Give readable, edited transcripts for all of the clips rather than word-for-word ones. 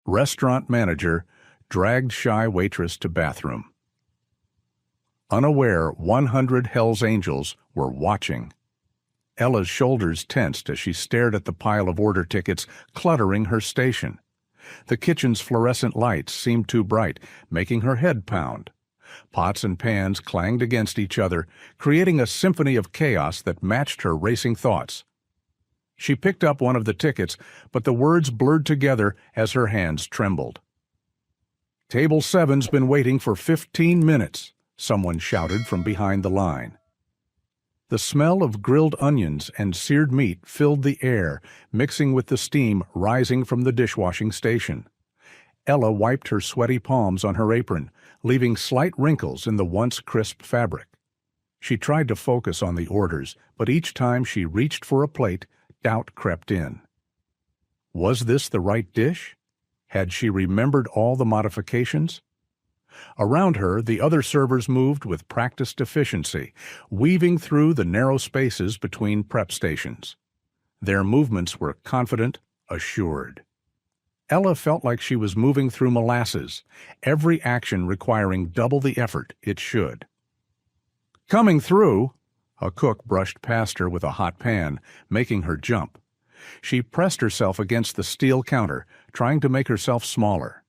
Restaurant manager dragged shy waitress to bathroom. Unaware 100 Hell's Angels were watching. Ella's shoulders tensed as she stared at the pile of order tickets cluttering her station. The kitchen's fluorescent lights seemed too bright, making her head pound. Pots and pans clanged against each other, creating a symphony of chaos that matched her racing thoughts. She picked up one of the tickets, but the words blurred together as her hands trembled. "Table 7's been waiting for 15 minutes, someone shouted from behind the line. The smell of grilled onions and seared meat filled the air, mixing with the steam rising from the dishwashing station. Ella wiped her sweaty palms on her apron, leaving slight wrinkles in the once crisp fabric. She tried to focus on the orders, but each time she reached for a plate, doubt crept in. Was this the right dish? Had she remembered all the modifications? Around her, the other servers moved with practiced efficiency, weaving through the narrow spaces between prep stations. Their movements were confident, assured. Ella felt like she was moving through molasses, every action requiring double the effort it should. "Coming through!" A cook brushed past her with a hot pan, making her jump. She pressed herself against the steel counter, trying to make herself smaller.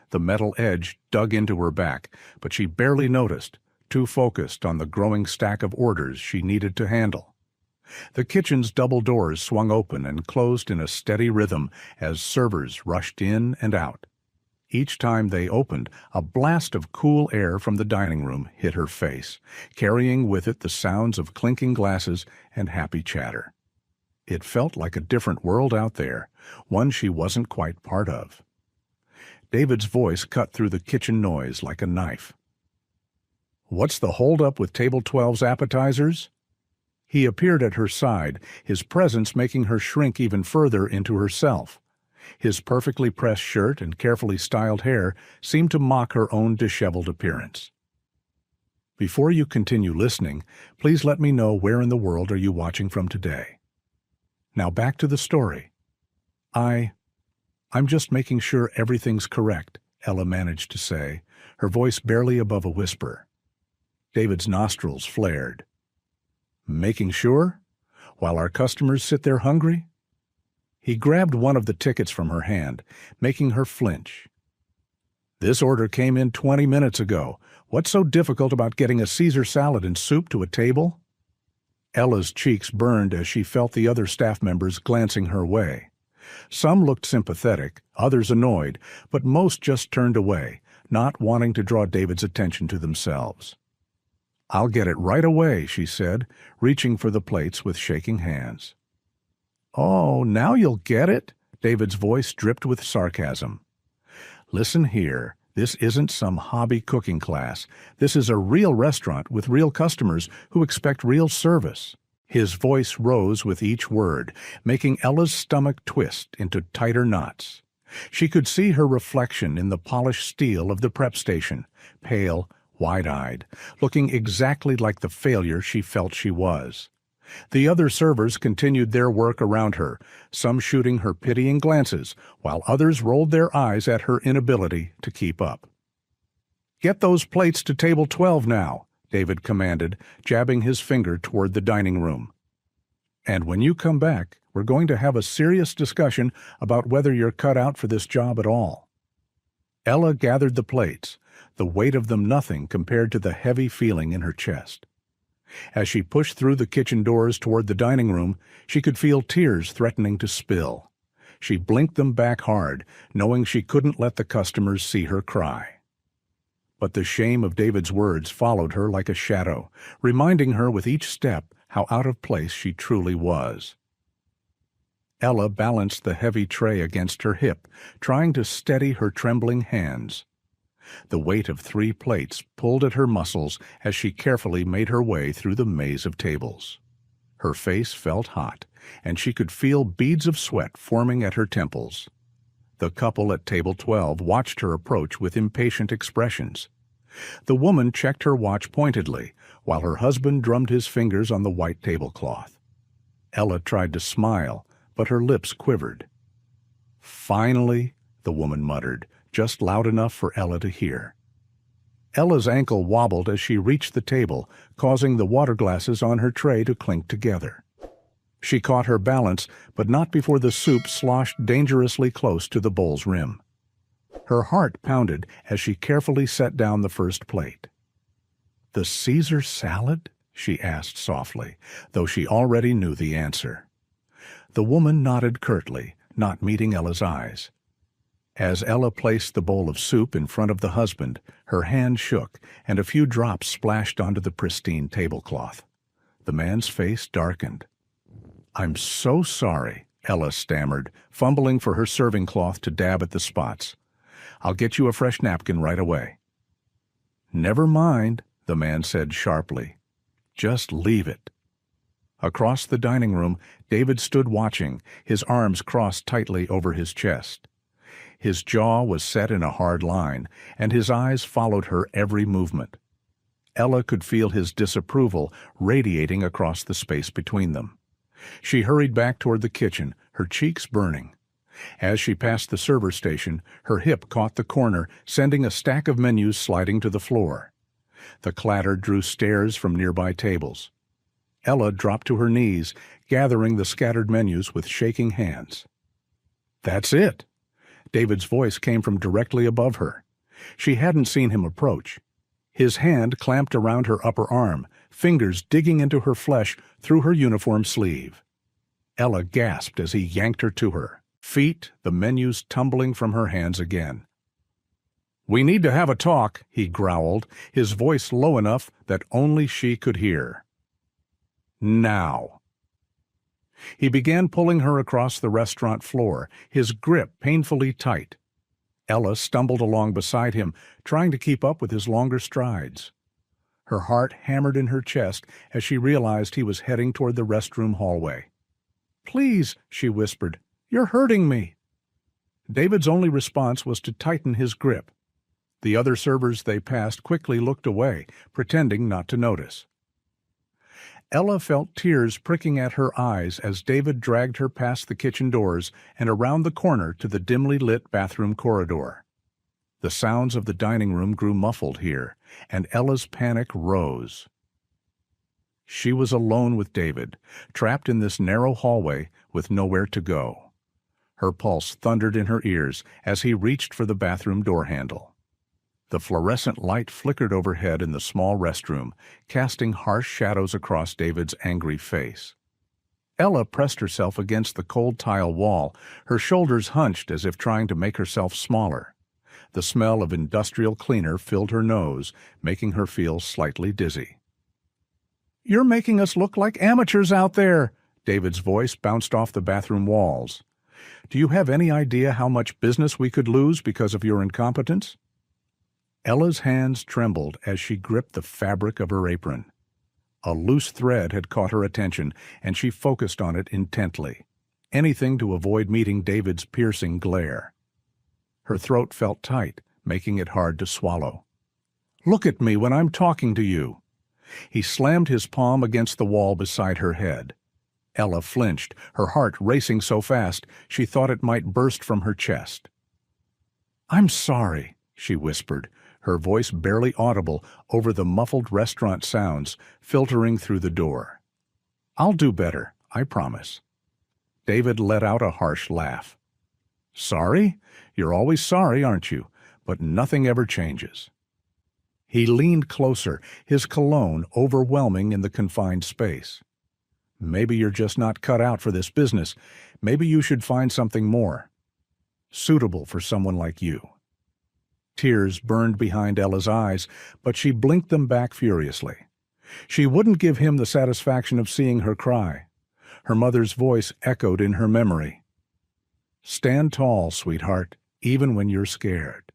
The metal edge dug into her back, but she barely noticed, too focused on the growing stack of orders she needed to handle. The kitchen's double doors swung open and closed in a steady rhythm as servers rushed in and out. Each time they opened, a blast of cool air from the dining room hit her face, carrying with it the sounds of clinking glasses and happy chatter. It felt like a different world out there, one she wasn't quite part of. David's voice cut through the kitchen noise like a knife. "What's the holdup with Table 12's appetizers?" He appeared at her side, his presence making her shrink even further into herself. His perfectly pressed shirt and carefully styled hair seemed to mock her own disheveled appearance. "Before you continue listening, please let me know where in the world are you watching from today. Now back to the story." I'm just making sure everything's correct," Ella managed to say, her voice barely above a whisper. David's nostrils flared. "Making sure? While our customers sit there hungry?" He grabbed one of the tickets from her hand, making her flinch. "This order came in 20 minutes ago. What's so difficult about getting a Caesar salad and soup to a table?" Ella's cheeks burned as she felt the other staff members glancing her way. Some looked sympathetic, others annoyed, but most just turned away, not wanting to draw David's attention to themselves. "I'll get it right away," she said, reaching for the plates with shaking hands. "Oh, now you'll get it?" David's voice dripped with sarcasm. "Listen here, this isn't some hobby cooking class. This is a real restaurant with real customers who expect real service." His voice rose with each word, making Ella's stomach twist into tighter knots. She could see her reflection in the polished steel of the prep station, pale, wide-eyed, looking exactly like the failure she felt she was. The other servers continued their work around her, some shooting her pitying glances, while others rolled their eyes at her inability to keep up. "Get those plates to Table 12 now," David commanded, jabbing his finger toward the dining room. "And when you come back, we're going to have a serious discussion about whether you're cut out for this job at all." Ella gathered the plates, the weight of them nothing compared to the heavy feeling in her chest. As she pushed through the kitchen doors toward the dining room, she could feel tears threatening to spill. She blinked them back hard, knowing she couldn't let the customers see her cry. But the shame of David's words followed her like a shadow, reminding her with each step how out of place she truly was. Ella balanced the heavy tray against her hip, trying to steady her trembling hands. The weight of 3 plates pulled at her muscles as she carefully made her way through the maze of tables. Her face felt hot, and she could feel beads of sweat forming at her temples. The couple at Table 12 watched her approach with impatient expressions. The woman checked her watch pointedly, while her husband drummed his fingers on the white tablecloth. Ella tried to smile, but her lips quivered. Finally, the woman muttered, just loud enough for Ella to hear. Ella's ankle wobbled as she reached the table, causing the water glasses on her tray to clink together. She caught her balance, but not before the soup sloshed dangerously close to the bowl's rim. Her heart pounded as she carefully set down the first plate. "The Caesar salad?" she asked softly, though she already knew the answer. The woman nodded curtly, not meeting Ella's eyes. As Ella placed the bowl of soup in front of the husband, her hand shook and a few drops splashed onto the pristine tablecloth. The man's face darkened. "I'm so sorry," Ella stammered, fumbling for her serving cloth to dab at the spots. "I'll get you a fresh napkin right away." "Never mind," the man said sharply. "Just leave it." Across the dining room, David stood watching, his arms crossed tightly over his chest. His jaw was set in a hard line, and his eyes followed her every movement. Ella could feel his disapproval radiating across the space between them. She hurried back toward the kitchen, her cheeks burning. As she passed the server station, her hip caught the corner, sending a stack of menus sliding to the floor. The clatter drew stares from nearby tables. Ella dropped to her knees, gathering the scattered menus with shaking hands. "That's it!" David's voice came from directly above her. She hadn't seen him approach. His hand clamped around her upper arm, fingers digging into her flesh through her uniform sleeve. Ella gasped as he yanked her to her, the menus tumbling from her hands again. "We need to have a talk," he growled, his voice low enough that only she could hear. "Now." He began pulling her across the restaurant floor, his grip painfully tight. Ella stumbled along beside him, trying to keep up with his longer strides. Her heart hammered in her chest as she realized he was heading toward the restroom hallway. "Please," she whispered, "you're hurting me." David's only response was to tighten his grip. The other servers they passed quickly looked away, pretending not to notice. Ella felt tears pricking at her eyes as David dragged her past the kitchen doors and around the corner to the dimly lit bathroom corridor. The sounds of the dining room grew muffled here, and Ella's panic rose. She was alone with David, trapped in this narrow hallway with nowhere to go. Her pulse thundered in her ears as he reached for the bathroom door handle. The fluorescent light flickered overhead in the small restroom, casting harsh shadows across David's angry face. Ella pressed herself against the cold tile wall, her shoulders hunched as if trying to make herself smaller. The smell of industrial cleaner filled her nose, making her feel slightly dizzy. "You're making us look like amateurs out there," David's voice bounced off the bathroom walls. "Do you have any idea how much business we could lose because of your incompetence?" Ella's hands trembled as she gripped the fabric of her apron. A loose thread had caught her attention, and she focused on it intently, anything to avoid meeting David's piercing glare. Her throat felt tight, making it hard to swallow. "Look at me when I'm talking to you." He slammed his palm against the wall beside her head. Ella flinched, her heart racing so fast she thought it might burst from her chest. "I'm sorry," she whispered, her voice barely audible over the muffled restaurant sounds filtering through the door. "I'll do better, I promise." David let out a harsh laugh. "Sorry? You're always sorry, aren't you? But nothing ever changes." He leaned closer, his cologne overwhelming in the confined space. "Maybe you're just not cut out for this business. Maybe you should find something more suitable for someone like you." Tears burned behind Ella's eyes, but she blinked them back furiously. She wouldn't give him the satisfaction of seeing her cry. Her mother's voice echoed in her memory. "Stand tall, sweetheart, even when you're scared."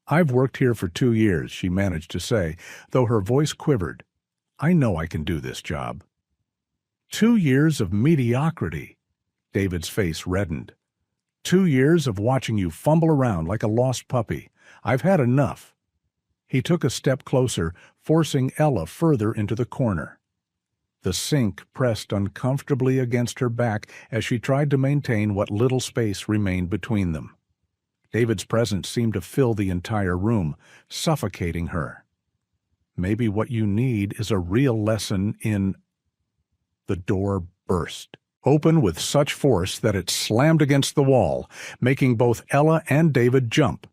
"I've worked here for 2 years," she managed to say, though her voice quivered. "I know I can do this job." 2 years of mediocrity. David's face reddened. 2 years of watching you fumble around like a lost puppy. I've had enough. He took a step closer, forcing Ella further into the corner. The sink pressed uncomfortably against her back as she tried to maintain what little space remained between them. David's presence seemed to fill the entire room, suffocating her. Maybe what you need is a real lesson in... The door burst, open with such force that it slammed against the wall, making both Ella and David jump.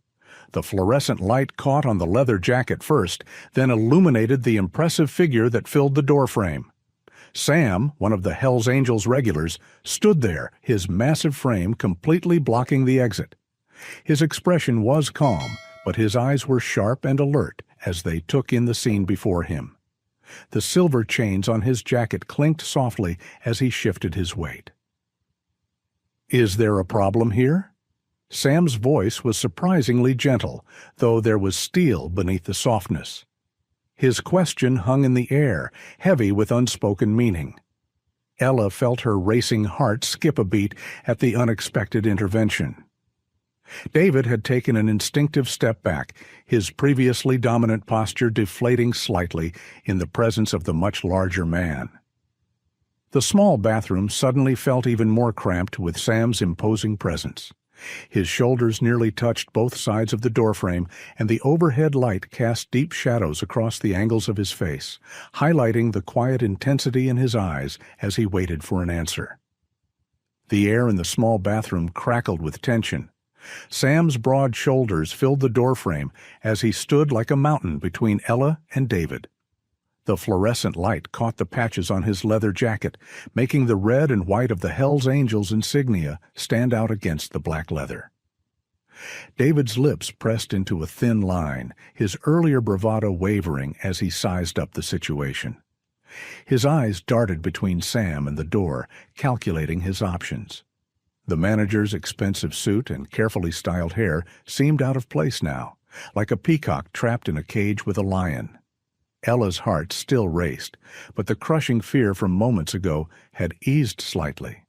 The fluorescent light caught on the leather jacket first, then illuminated the impressive figure that filled the doorframe. Sam, one of the Hells Angels regulars, stood there, his massive frame completely blocking the exit. His expression was calm, but his eyes were sharp and alert as they took in the scene before him. The silver chains on his jacket clinked softly as he shifted his weight. "Is there a problem here?" Sam's voice was surprisingly gentle, though there was steel beneath the softness. His question hung in the air, heavy with unspoken meaning. Ella felt her racing heart skip a beat at the unexpected intervention. David had taken an instinctive step back, his previously dominant posture deflating slightly in the presence of the much larger man. The small bathroom suddenly felt even more cramped with Sam's imposing presence. His shoulders nearly touched both sides of the doorframe, and the overhead light cast deep shadows across the angles of his face, highlighting the quiet intensity in his eyes as he waited for an answer. The air in the small bathroom crackled with tension. Sam's broad shoulders filled the doorframe as he stood like a mountain between Ella and David. The fluorescent light caught the patches on his leather jacket, making the red and white of the Hells Angels insignia stand out against the black leather. David's lips pressed into a thin line, his earlier bravado wavering as he sized up the situation. His eyes darted between Sam and the door, calculating his options. The manager's expensive suit and carefully styled hair seemed out of place now, like a peacock trapped in a cage with a lion. Ella's heart still raced, but the crushing fear from moments ago had eased slightly.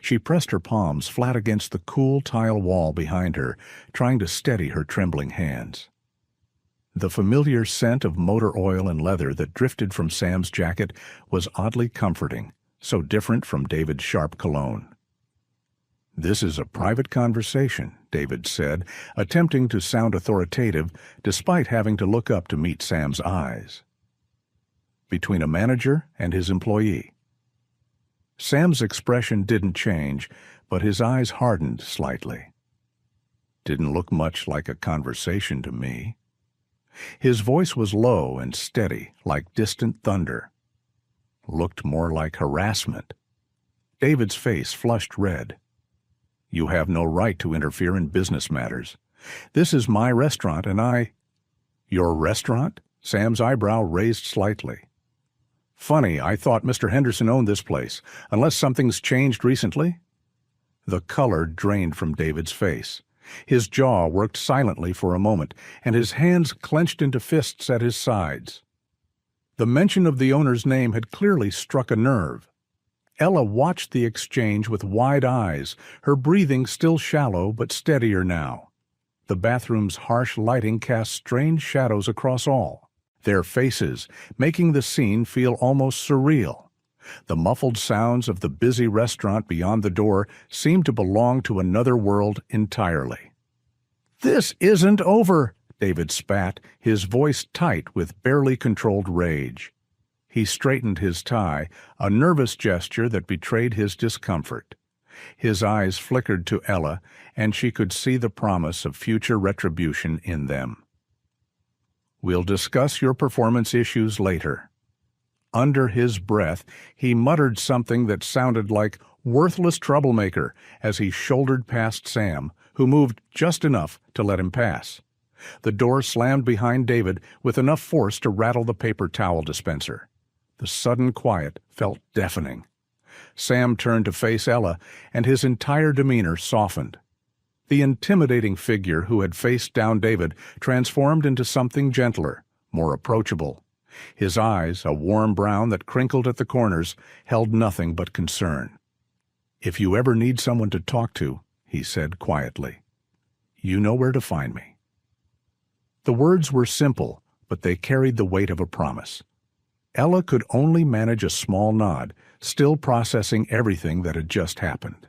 She pressed her palms flat against the cool tile wall behind her, trying to steady her trembling hands. The familiar scent of motor oil and leather that drifted from Sam's jacket was oddly comforting, so different from David's sharp cologne. "This is a private conversation," David said, attempting to sound authoritative despite having to look up to meet Sam's eyes. "Between a manager and his employee." Sam's expression didn't change, but his eyes hardened slightly. "Didn't look much like a conversation to me." His voice was low and steady, like distant thunder. "Looked more like harassment." David's face flushed red. "You have no right to interfere in business matters. This is my restaurant and I—" "Your restaurant?" Sam's eyebrow raised slightly. "Funny, I thought Mr. Henderson owned this place, unless something's changed recently?" The color drained from David's face. His jaw worked silently for a moment, and his hands clenched into fists at his sides. The mention of the owner's name had clearly struck a nerve. Ella watched the exchange with wide eyes, her breathing still shallow but steadier now. The bathroom's harsh lighting cast strange shadows across all, their faces making the scene feel almost surreal. The muffled sounds of the busy restaurant beyond the door seemed to belong to another world entirely. "This isn't over," David spat, his voice tight with barely controlled rage. He straightened his tie, a nervous gesture that betrayed his discomfort. His eyes flickered to Ella, and she could see the promise of future retribution in them. "We'll discuss your performance issues later." Under his breath, he muttered something that sounded like "worthless troublemaker" as he shouldered past Sam, who moved just enough to let him pass. The door slammed behind David with enough force to rattle the paper towel dispenser. The sudden quiet felt deafening. Sam turned to face Ella, and his entire demeanor softened. The intimidating figure who had faced down David transformed into something gentler, more approachable. His eyes, a warm brown that crinkled at the corners, held nothing but concern. "If you ever need someone to talk to," he said quietly, "you know where to find me." The words were simple, but they carried the weight of a promise. Ella could only manage a small nod, still processing everything that had just happened.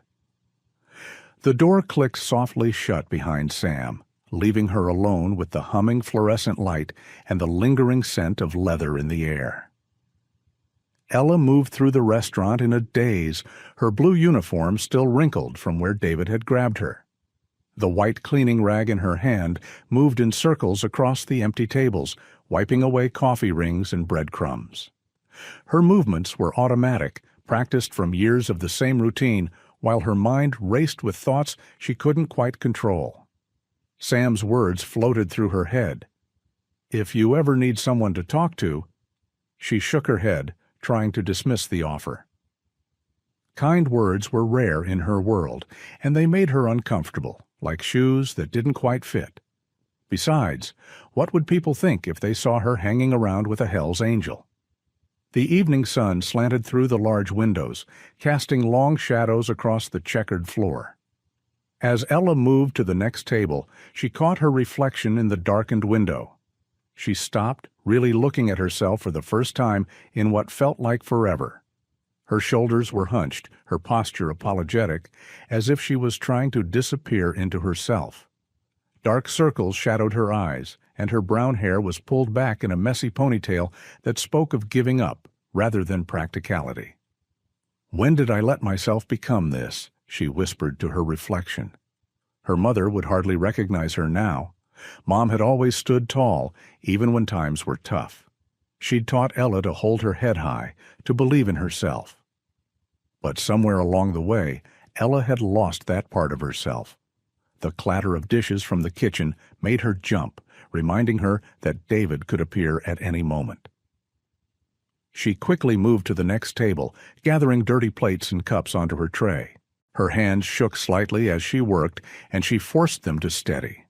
The door clicked softly shut behind Sam, leaving her alone with the humming fluorescent light and the lingering scent of leather in the air. Ella moved through the restaurant in a daze, her blue uniform still wrinkled from where David had grabbed her. The white cleaning rag in her hand moved in circles across the empty tables, wiping away coffee rings and breadcrumbs. Her movements were automatic, practiced from years of the same routine, while her mind raced with thoughts she couldn't quite control. Sam's words floated through her head. "If you ever need someone to talk to—" She shook her head, trying to dismiss the offer. Kind words were rare in her world, and they made her uncomfortable, like shoes that didn't quite fit. Besides, what would people think if they saw her hanging around with a Hell's Angel? The evening sun slanted through the large windows, casting long shadows across the checkered floor. As Ella moved to the next table, she caught her reflection in the darkened window. She stopped, really looking at herself for the first time in what felt like forever. Her shoulders were hunched, her posture apologetic, as if she was trying to disappear into herself. Dark circles shadowed her eyes, and her brown hair was pulled back in a messy ponytail that spoke of giving up rather than practicality. "When did I let myself become this?" she whispered to her reflection. Her mother would hardly recognize her now. Mom had always stood tall, even when times were tough. She'd taught Ella to hold her head high, to believe in herself. But somewhere along the way, Ella had lost that part of herself. The clatter of dishes from the kitchen made her jump, reminding her that David could appear at any moment. She quickly moved to the next table, gathering dirty plates and cups onto her tray. Her hands shook slightly as she worked, and she forced them to steady.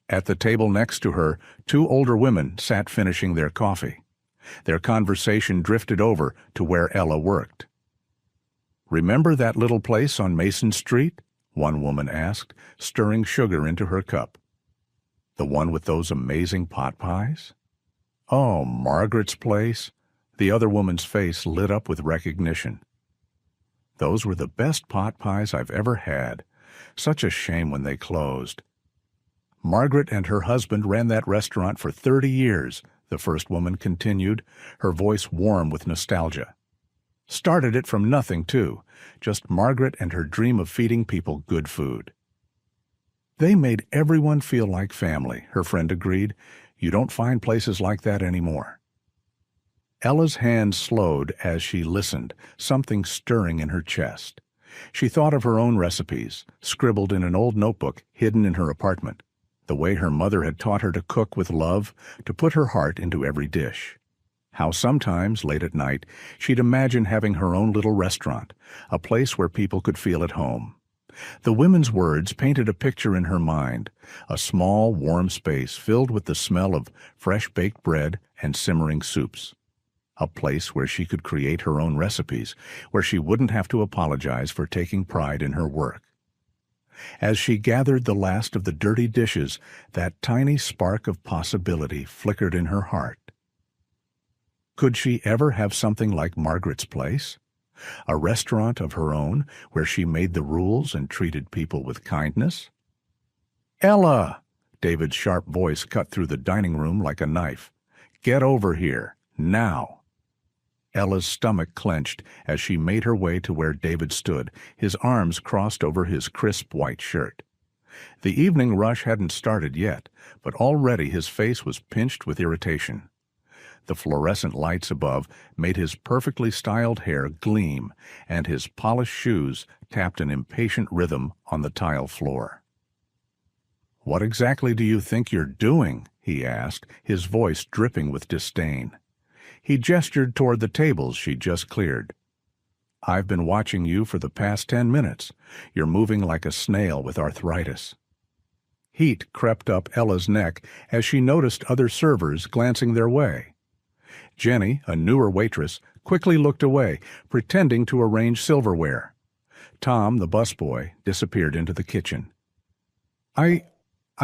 At the table next to her, two older women sat finishing their coffee. Their conversation drifted over to where Ella worked. "Remember that little place on Mason Street?" one woman asked, stirring sugar into her cup. "The one with those amazing pot pies?" "Oh, Margaret's place." The other woman's face lit up with recognition. "Those were the best pot pies I've ever had. Such a shame when they closed." "Margaret and her husband ran that restaurant for 30 years, the first woman continued, her voice warm with nostalgia. "Started it from nothing, too, just Margaret and her dream of feeding people good food." "They made everyone feel like family," her friend agreed. "You don't find places like that anymore." Ella's hand slowed as she listened, something stirring in her chest. She thought of her own recipes, scribbled in an old notebook hidden in her apartment, the way her mother had taught her to cook with love, to put her heart into every dish. How sometimes, late at night, she'd imagine having her own little restaurant, a place where people could feel at home. The women's words painted a picture in her mind, a small, warm space filled with the smell of fresh-baked bread and simmering soups. A place where she could create her own recipes, where she wouldn't have to apologize for taking pride in her work. As she gathered the last of the dirty dishes, that tiny spark of possibility flickered in her heart. Could she ever have something like Margaret's place? A restaurant of her own, where she made the rules and treated people with kindness? "Ella!" David's sharp voice cut through the dining room like a knife. "Get over here, now!" Ella's stomach clenched as she made her way to where David stood, his arms crossed over his crisp white shirt. The evening rush hadn't started yet, but already his face was pinched with irritation. The fluorescent lights above made his perfectly styled hair gleam, and his polished shoes tapped an impatient rhythm on the tile floor. "What exactly do you think you're doing?" he asked, his voice dripping with disdain. He gestured toward the tables she'd just cleared. "I've been watching you for the past 10 minutes. You're moving like a snail with arthritis." Heat crept up Ella's neck as she noticed other servers glancing their way. Jenny, a newer waitress, quickly looked away, pretending to arrange silverware. Tom, the busboy, disappeared into the kitchen. I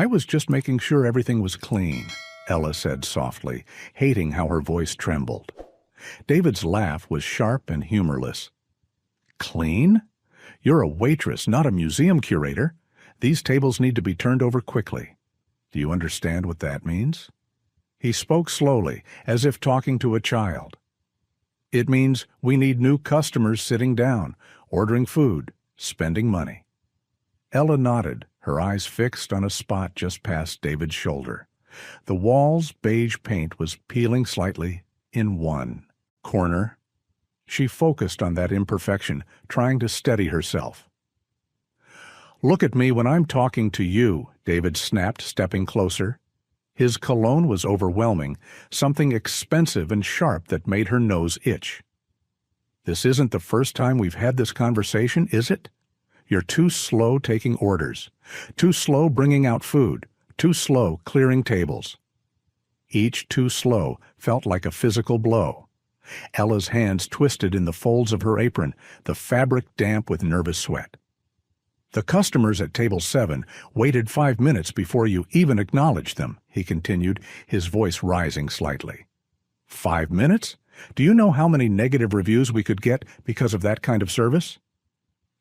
was just making sure everything was clean," Ella said softly, hating how her voice trembled. David's laugh was sharp and humorless. "Clean? You're a waitress, not a museum curator. These tables need to be turned over quickly. Do you understand what that means? He spoke slowly, as if talking to a child. It means we need new customers sitting down, ordering food, spending money. Ella nodded, her eyes fixed on a spot just past David's shoulder. The wall's beige paint was peeling slightly in one corner. She focused on that imperfection, trying to steady herself. "Look at me when I'm talking to you," David snapped, stepping closer. His cologne was overwhelming, something expensive and sharp that made her nose itch. "This isn't the first time we've had this conversation, is it? You're too slow taking orders, too slow bringing out food, too slow clearing tables." Each too slow felt like a physical blow. Ella's hands twisted in the folds of her apron, the fabric damp with nervous sweat. "The customers at table 7 waited 5 minutes before you even acknowledged them," he continued, his voice rising slightly. 5 minutes? Do you know how many negative reviews we could get because of that kind of service?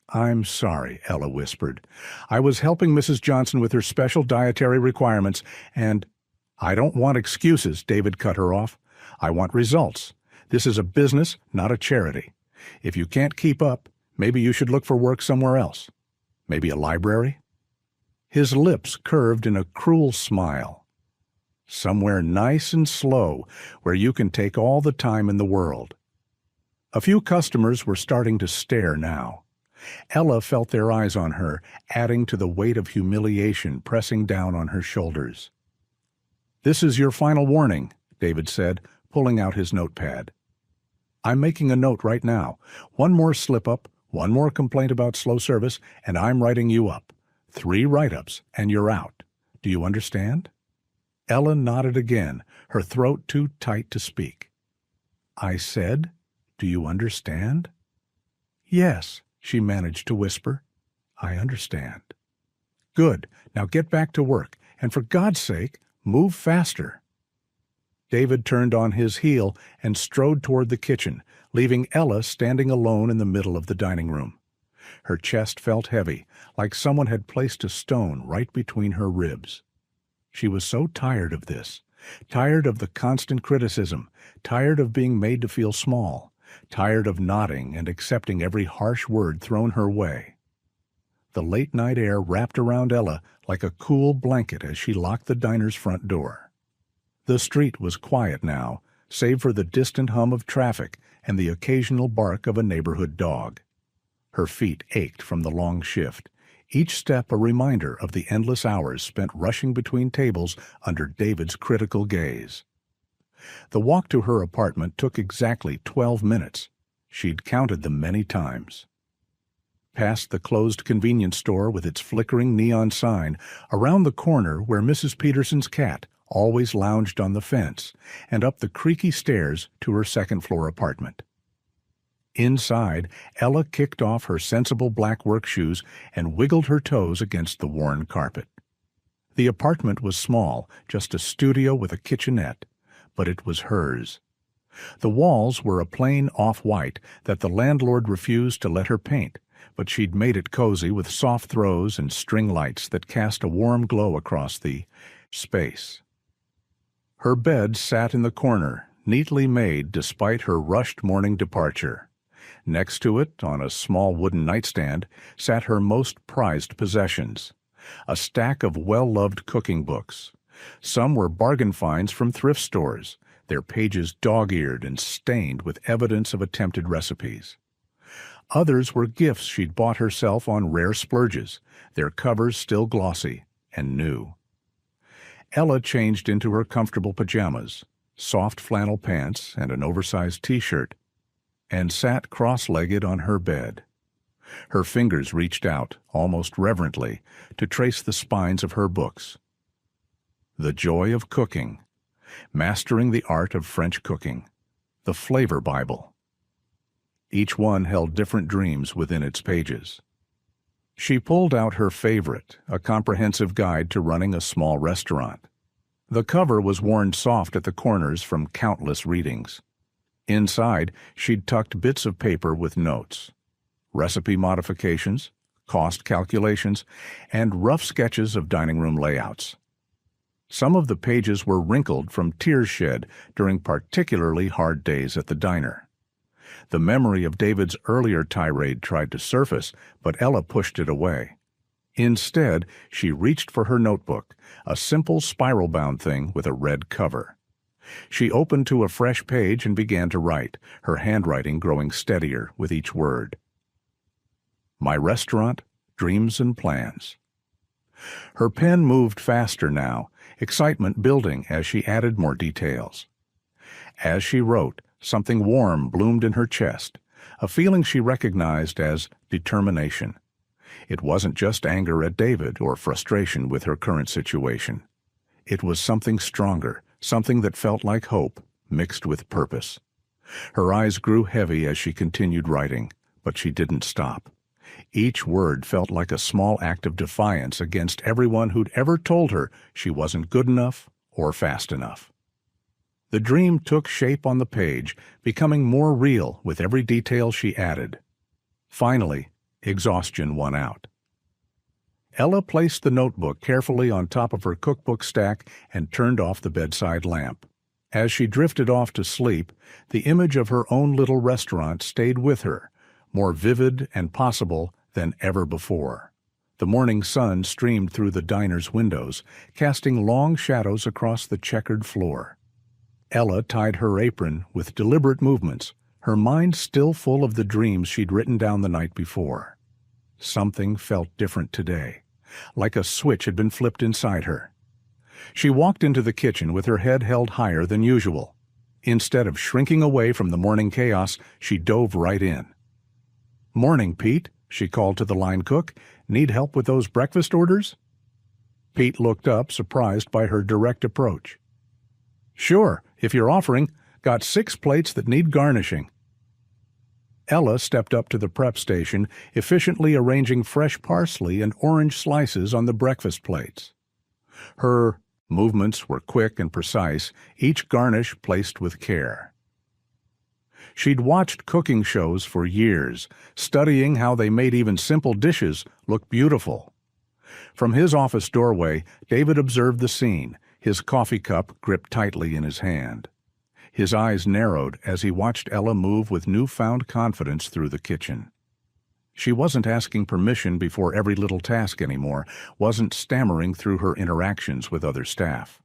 "I'm sorry," Ella whispered. "I was helping Mrs. Johnson with her special dietary requirements, and—" "I don't want excuses," David cut her off. "I want results. This is a business, not a charity. If you can't keep up, maybe you should look for work somewhere else. Maybe a library?" His lips curved in a cruel smile. "Somewhere nice and slow, where you can take all the time in the world." A few customers were starting to stare now. Ella felt their eyes on her, adding to the weight of humiliation pressing down on her shoulders. "This is your final warning," David said, pulling out his notepad. "I'm making a note right now. One more slip-up, one more complaint about slow service, and I'm writing you up. 3 write-ups, and you're out. Do you understand?" Ella nodded again, her throat too tight to speak. "I said, do you understand?" "Yes," she managed to whisper. "I understand." "Good. Now get back to work, and for God's sake, move faster." David turned on his heel and strode toward the kitchen, leaving Ella standing alone in the middle of the dining room. Her chest felt heavy, like someone had placed a stone right between her ribs. She was so tired of this, tired of the constant criticism, tired of being made to feel small, tired of nodding and accepting every harsh word thrown her way. The late-night air wrapped around Ella like a cool blanket as she locked the diner's front door. The street was quiet now, save for the distant hum of traffic and the occasional bark of a neighborhood dog. Her feet ached from the long shift, each step a reminder of the endless hours spent rushing between tables under David's critical gaze. The walk to her apartment took exactly 12 minutes. She'd counted them many times. Past the closed convenience store with its flickering neon sign, around the corner where Mrs. Peterson's cat always lounged on the fence, and up the creaky stairs to her second-floor apartment. Inside, Ella kicked off her sensible black work shoes and wiggled her toes against the worn carpet. The apartment was small, just a studio with a kitchenette, but it was hers. The walls were a plain off-white that the landlord refused to let her paint, but she'd made it cozy with soft throws and string lights that cast a warm glow across the space. Her bed sat in the corner, neatly made despite her rushed morning departure. Next to it, on a small wooden nightstand, sat her most prized possessions, a stack of well-loved cooking books. Some were bargain finds from thrift stores, their pages dog-eared and stained with evidence of attempted recipes. Others were gifts she'd bought herself on rare splurges, their covers still glossy and new. Ella changed into her comfortable pajamas, soft flannel pants and an oversized t-shirt, and sat cross-legged on her bed. Her fingers reached out, almost reverently, to trace the spines of her books. The Joy of Cooking, Mastering the Art of French Cooking, The Flavor Bible. Each one held different dreams within its pages. She pulled out her favorite, a comprehensive guide to running a small restaurant. The cover was worn soft at the corners from countless readings. Inside, she'd tucked bits of paper with notes. recipe modifications, cost calculations, and rough sketches of dining room layouts. Some of the pages were wrinkled from tears shed during particularly hard days at the diner. The memory of David's earlier tirade tried to surface, but Ella pushed it away. Instead, she reached for her notebook, a simple spiral-bound thing with a red cover. She opened to a fresh page and began to write, her handwriting growing steadier with each word. My restaurant, dreams and plans. Her pen moved faster now, excitement building as she added more details. As she wrote, something warm bloomed in her chest, a feeling she recognized as determination. It wasn't just anger at David or frustration with her current situation. It was something stronger, something that felt like hope, mixed with purpose. Her eyes grew heavy as she continued writing, but she didn't stop. Each word felt like a small act of defiance against everyone who'd ever told her she wasn't good enough or fast enough. The dream took shape on the page, becoming more real with every detail she added. Finally, exhaustion won out. Ella placed the notebook carefully on top of her cookbook stack and turned off the bedside lamp. As she drifted off to sleep, the image of her own little restaurant stayed with her, more vivid and possible than ever before. The morning sun streamed through the diner's windows, casting long shadows across the checkered floor. Ella tied her apron with deliberate movements, her mind still full of the dreams she'd written down the night before. Something felt different today, like a switch had been flipped inside her. She walked into the kitchen with her head held higher than usual. Instead of shrinking away from the morning chaos, she dove right in. "Morning, Pete," she called to the line cook. "Need help with those breakfast orders?" Pete looked up, surprised by her direct approach. "Sure, if you're offering. Got 6 plates that need garnishing." Ella stepped up to the prep station, efficiently arranging fresh parsley and orange slices on the breakfast plates. Her movements were quick and precise, each garnish placed with care. She'd watched cooking shows for years, studying how they made even simple dishes look beautiful. From his office doorway, David observed the scene, his coffee cup gripped tightly in his hand. His eyes narrowed as he watched Ella move with newfound confidence through the kitchen. She wasn't asking permission before every little task anymore, wasn't stammering through her interactions with other staff.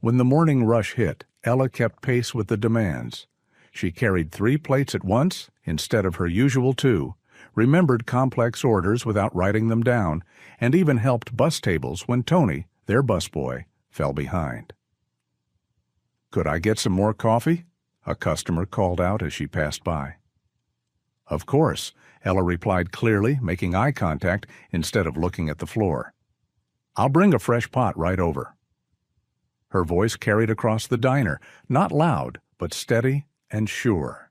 When the morning rush hit, Ella kept pace with the demands. She carried 3 plates at once instead of her usual 2, remembered complex orders without writing them down, and even helped bus tables when Tony, their busboy, fell behind. "Could I get some more coffee?" a customer called out as she passed by. "Of course," Ella replied clearly, making eye contact instead of looking at the floor. "I'll bring a fresh pot right over." Her voice carried across the diner, not loud, but steady and sure.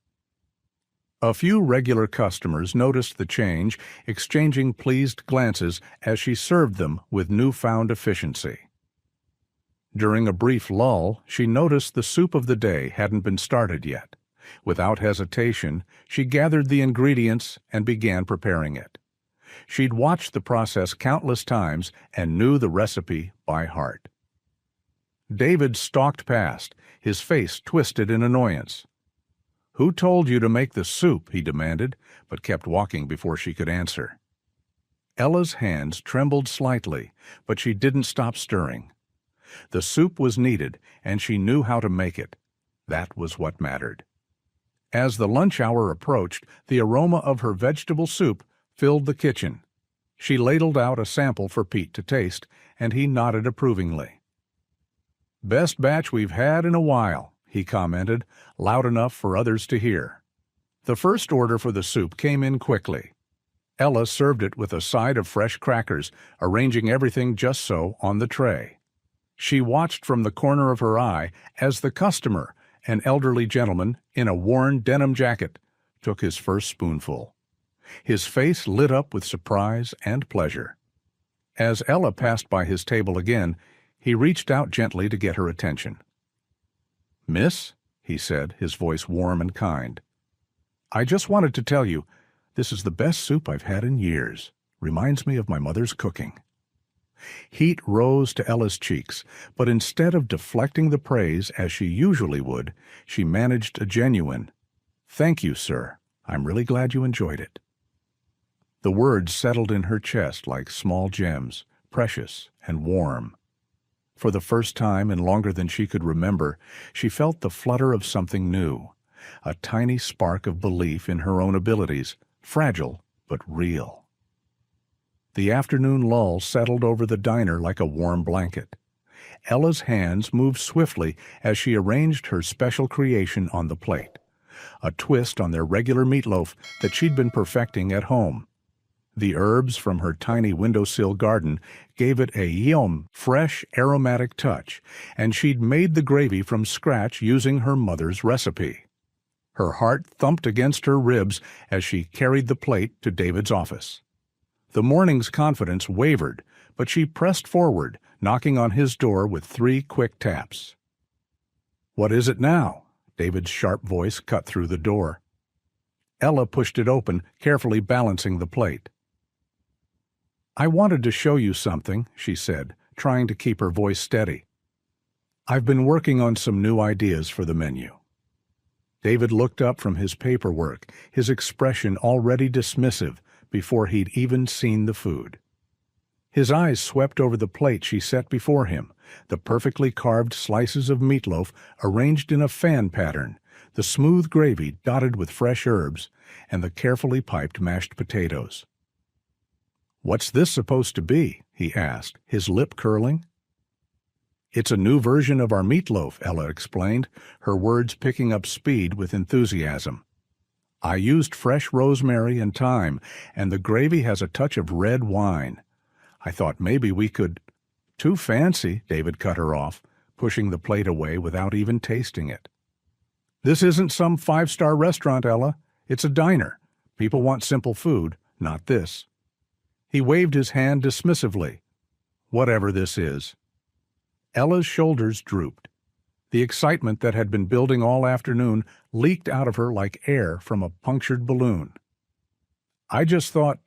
A few regular customers noticed the change, exchanging pleased glances as she served them with newfound efficiency. During a brief lull, she noticed the soup of the day hadn't been started yet. Without hesitation, she gathered the ingredients and began preparing it. She'd watched the process countless times and knew the recipe by heart. David stalked past, his face twisted in annoyance. "Who told you to make the soup?" he demanded, but kept walking before she could answer. Ella's hands trembled slightly, but she didn't stop stirring. The soup was needed, and she knew how to make it. That was what mattered. As the lunch hour approached, the aroma of her vegetable soup filled the kitchen. She ladled out a sample for Pete to taste, and he nodded approvingly. "Best batch we've had in a while," he commented, loud enough for others to hear. The first order for the soup came in quickly. Ella served it with a side of fresh crackers, arranging everything just so on the tray. She watched from the corner of her eye as the customer, an elderly gentleman in a worn denim jacket, took his first spoonful. His face lit up with surprise and pleasure. As Ella passed by his table again, he reached out gently to get her attention. "Miss," he said, his voice warm and kind, "I just wanted to tell you, This is the best soup I've had in years. Reminds me of my mother's cooking." Heat rose to Ella's cheeks, but instead of deflecting the praise as she usually would, she managed a genuine, "Thank you, sir. I'm really glad you enjoyed it." The words settled in her chest like small gems, precious and warm. For the first time in longer than she could remember, she felt the flutter of something new, a tiny spark of belief in her own abilities, fragile but real. The afternoon lull settled over the diner like a warm blanket. Ella's hands moved swiftly as she arranged her special creation on the plate, a twist on their regular meatloaf that she'd been perfecting at home. The herbs from her tiny windowsill garden gave it a fresh, aromatic touch, and she'd made the gravy from scratch using her mother's recipe. Her heart thumped against her ribs as she carried the plate to David's office. The morning's confidence wavered, but she pressed forward, knocking on his door with 3 quick taps. "What is it now?" David's sharp voice cut through the door. Ella pushed it open, carefully balancing the plate. "I wanted to show you something," she said, trying to keep her voice steady. "I've been working on some new ideas for the menu." David looked up from his paperwork, his expression already dismissive before he'd even seen the food. His eyes swept over the plate she set before him, the perfectly carved slices of meatloaf arranged in a fan pattern, the smooth gravy dotted with fresh herbs, and the carefully piped mashed potatoes. "What's this supposed to be?" he asked, his lip curling. "It's a new version of our meatloaf," Ella explained, her words picking up speed with enthusiasm. "I used fresh rosemary and thyme, and the gravy has a touch of red wine. I thought maybe we could—" "Too fancy," David cut her off, pushing the plate away without even tasting it. "This isn't some 5-star restaurant, Ella. It's a diner. People want simple food, not this." He waved his hand dismissively. "Whatever this is." Ella's shoulders drooped. The excitement that had been building all afternoon leaked out of her like air from a punctured balloon. "I just thought—"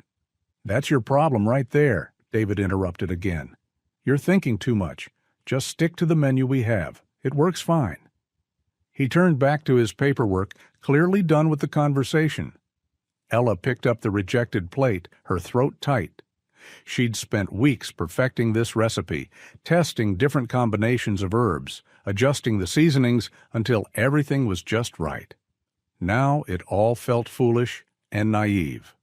"That's your problem right there," David interrupted again. "You're thinking too much. Just stick to the menu we have. It works fine." He turned back to his paperwork, clearly done with the conversation. Ella picked up the rejected plate, her throat tight. She'd spent weeks perfecting this recipe, testing different combinations of herbs, adjusting the seasonings until everything was just right. Now it all felt foolish and naive.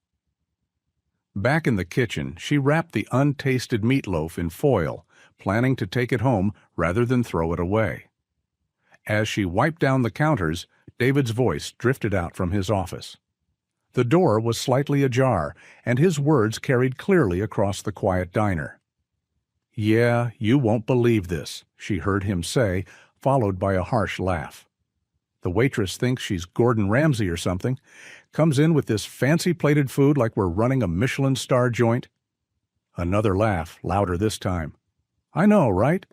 Back in the kitchen, she wrapped the untasted meatloaf in foil, planning to take it home rather than throw it away. As she wiped down the counters, David's voice drifted out from his office. The door was slightly ajar, and his words carried clearly across the quiet diner. "Yeah, you won't believe this," she heard him say, followed by a harsh laugh. "The waitress thinks she's Gordon Ramsay or something, comes in with this fancy-plated food like we're running a Michelin star joint." Another laugh, louder this time. "I know, right?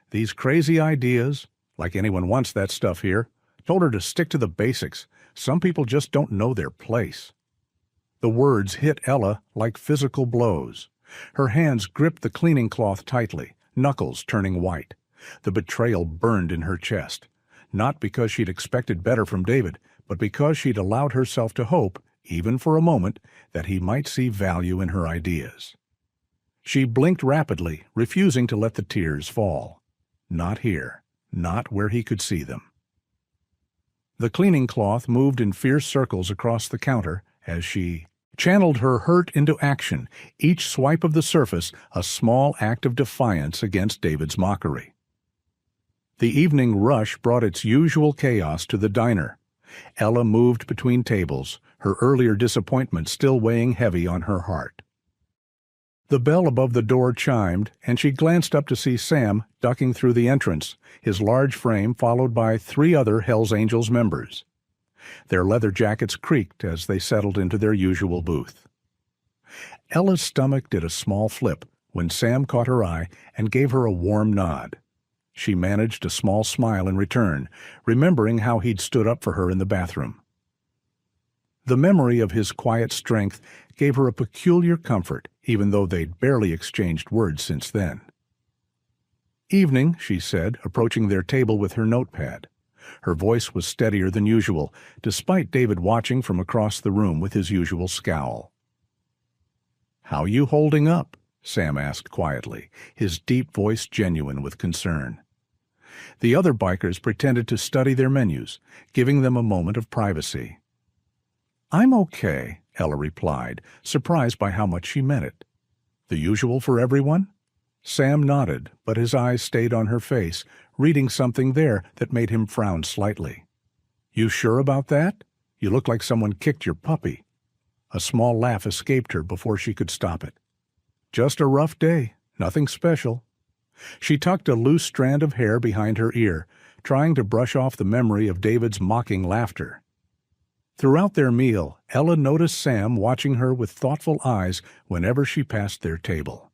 These crazy ideas, like anyone wants that stuff here. Told her to stick to the basics. Some people just don't know their place." The words hit Ella like physical blows. Her hands gripped the cleaning cloth tightly, knuckles turning white. The betrayal burned in her chest, not because she'd expected better from David, but because she'd allowed herself to hope, even for a moment, that he might see value in her ideas. She blinked rapidly, refusing to let the tears fall. Not here, not where he could see them. The cleaning cloth moved in fierce circles across the counter as she channeled her hurt into action, each swipe of the surface a small act of defiance against David's mockery. The evening rush brought its usual chaos to the diner. Ella moved between tables, her earlier disappointment still weighing heavy on her heart. The bell above the door chimed, and she glanced up to see Sam ducking through the entrance, his large frame followed by 3 other Hell's Angels members. Their leather jackets creaked as they settled into their usual booth. Ella's stomach did a small flip when Sam caught her eye and gave her a warm nod. She managed a small smile in return, remembering how he'd stood up for her in the bathroom. The memory of his quiet strength gave her a peculiar comfort, even though they'd barely exchanged words since then. "Evening," she said, approaching their table with her notepad. Her voice was steadier than usual, despite David watching from across the room with his usual scowl. "How you holding up?" Sam asked quietly, his deep voice genuine with concern. The other bikers pretended to study their menus, giving them a moment of privacy. "I'm okay," Ella replied, surprised by how much she meant it. "The usual for everyone?" Sam nodded, but his eyes stayed on her face, reading something there that made him frown slightly. "You sure about that? You look like someone kicked your puppy." A small laugh escaped her before she could stop it. "Just a rough day, nothing special." She tucked a loose strand of hair behind her ear, trying to brush off the memory of David's mocking laughter. Throughout their meal, Ella noticed Sam watching her with thoughtful eyes whenever she passed their table.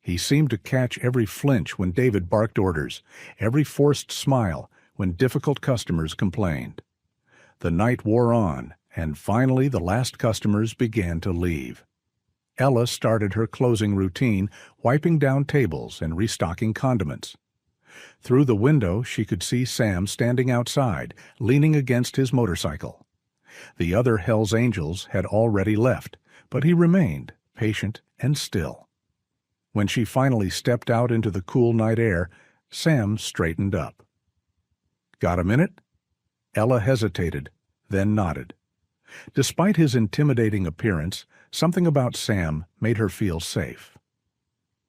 He seemed to catch every flinch when David barked orders, every forced smile when difficult customers complained. The night wore on, and finally the last customers began to leave. Ella started her closing routine, wiping down tables and restocking condiments. Through the window, she could see Sam standing outside, leaning against his motorcycle. The other hellsangels had already left, but he remained, patient and still. When she finally stepped out into the cool night air, Sam straightened up. "Got a minute?" Ella hesitated, then nodded. Despite his intimidating appearance, something about Sam made her feel safe.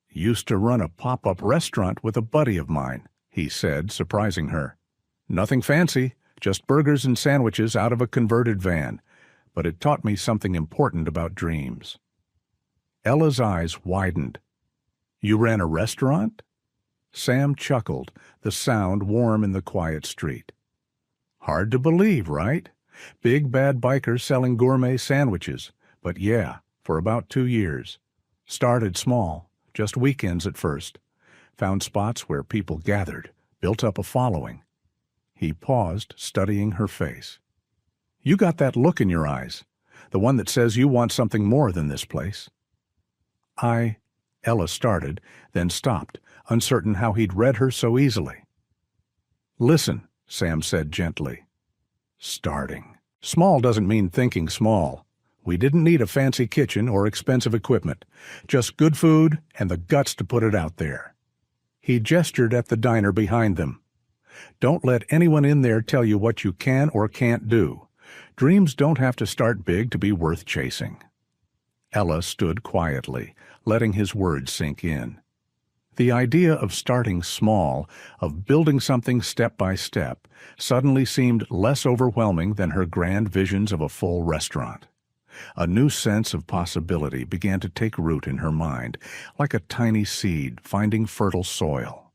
"Used to run a pop-up restaurant with a buddy of mine," he said, surprising her. "Nothing fancy, just burgers and sandwiches out of a converted van, but it taught me something important about dreams." Ella's eyes widened. "You ran a restaurant?" Sam chuckled, the sound warm in the quiet street. "Hard to believe, right? Big bad bikers selling gourmet sandwiches, but yeah, for about 2 years. Started small, just weekends at first. Found spots where people gathered, built up a following." He paused, studying her face. "You got that look in your eyes, the one that says you want something more than this place." Ella started, then stopped, uncertain how he'd read her so easily. "Listen," Sam said gently. "Starting. Small doesn't mean thinking small. We didn't need a fancy kitchen or expensive equipment, just good food and the guts to put it out there." He gestured at the diner behind them. "Don't let anyone in there tell you what you can or can't do. Dreams don't have to start big to be worth chasing." Ella stood quietly, letting his words sink in. The idea of starting small, of building something step by step, suddenly seemed less overwhelming than her grand visions of a full restaurant. A new sense of possibility began to take root in her mind, like a tiny seed finding fertile soil.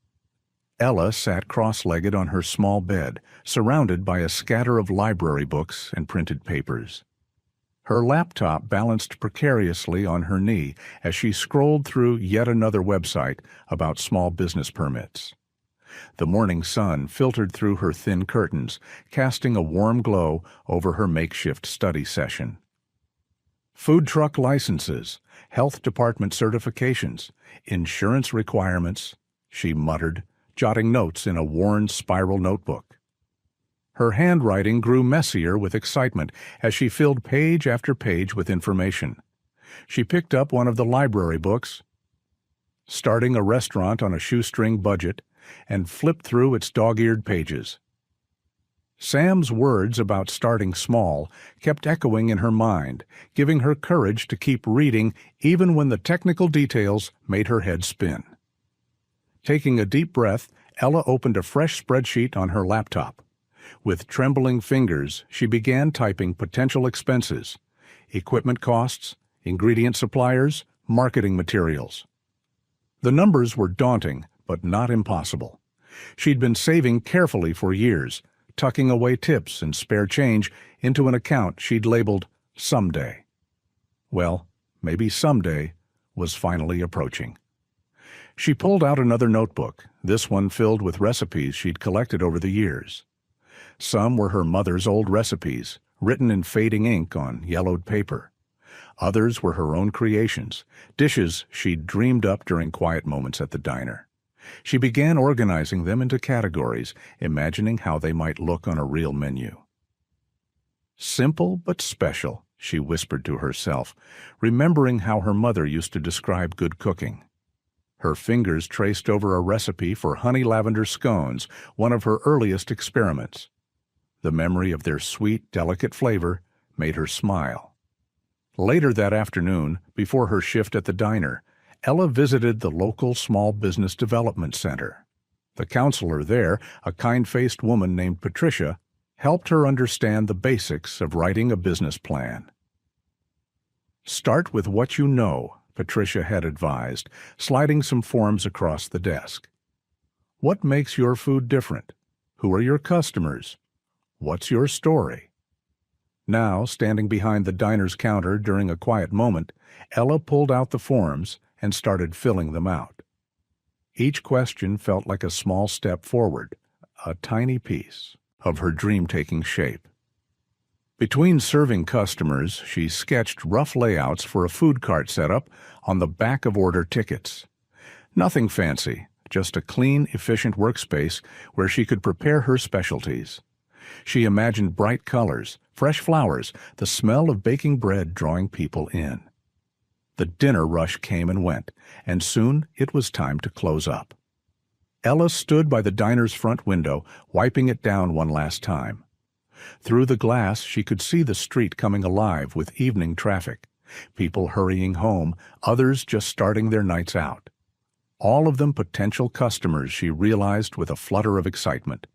Ella sat cross-legged on her small bed, surrounded by a scatter of library books and printed papers. Her laptop balanced precariously on her knee as she scrolled through yet another website about small business permits. The morning sun filtered through her thin curtains, casting a warm glow over her makeshift study session. Food truck licenses, health department certifications, insurance requirements, she muttered, jotting notes in a worn spiral notebook. Her handwriting grew messier with excitement as she filled page after page with information. She picked up one of the library books, Starting a Restaurant on a Shoestring Budget, and flipped through its dog-eared pages. Sam's words about starting small kept echoing in her mind, giving her courage to keep reading even when the technical details made her head spin. Taking a deep breath, Ella opened a fresh spreadsheet on her laptop. With trembling fingers, she began typing potential expenses, equipment costs, ingredient suppliers, marketing materials. The numbers were daunting, but not impossible. She'd been saving carefully for years, tucking away tips and spare change into an account she'd labeled Someday. Well, maybe someday was finally approaching. She pulled out another notebook, this one filled with recipes she'd collected over the years. Some were her mother's old recipes, written in fading ink on yellowed paper. Others were her own creations, dishes she'd dreamed up during quiet moments at the diner. She began organizing them into categories, imagining how they might look on a real menu. "Simple but special," she whispered to herself, remembering how her mother used to describe good cooking. Her fingers traced over a recipe for honey lavender scones, one of her earliest experiments. The memory of their sweet, delicate flavor made her smile. Later that afternoon, before her shift at the diner, Ella visited the local Small Business Development Center. The counselor there, a kind-faced woman named Patricia, helped her understand the basics of writing a business plan. "Start with what you know," Patricia had advised, sliding some forms across the desk. "What makes your food different? Who are your customers? What's your story?" Now, standing behind the diner's counter during a quiet moment, Ella pulled out the forms and started filling them out. Each question felt like a small step forward, a tiny piece of her dream taking shape. Between serving customers, she sketched rough layouts for a food cart setup on the back of order tickets. Nothing fancy, just a clean, efficient workspace where she could prepare her specialties. She imagined bright colors, fresh flowers, the smell of baking bread drawing people in. The dinner rush came and went, and soon it was time to close up. Ella stood by the diner's front window, wiping it down one last time. Through the glass, she could see the street coming alive with evening traffic, people hurrying home, others just starting their nights out. All of them potential customers, she realized with a flutter of excitement.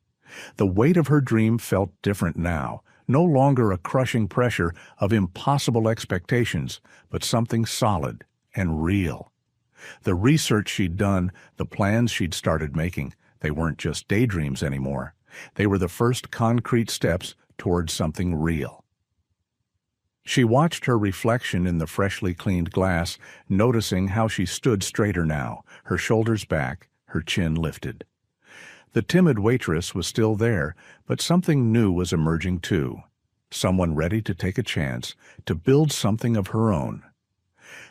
The weight of her dream felt different now, no longer a crushing pressure of impossible expectations, but something solid and real. The research she'd done, the plans she'd started making, they weren't just daydreams anymore. They were the first concrete steps towards something real. She watched her reflection in the freshly cleaned glass, noticing how she stood straighter now, her shoulders back, her chin lifted. The timid waitress was still there, but something new was emerging too. Someone ready to take a chance, to build something of her own.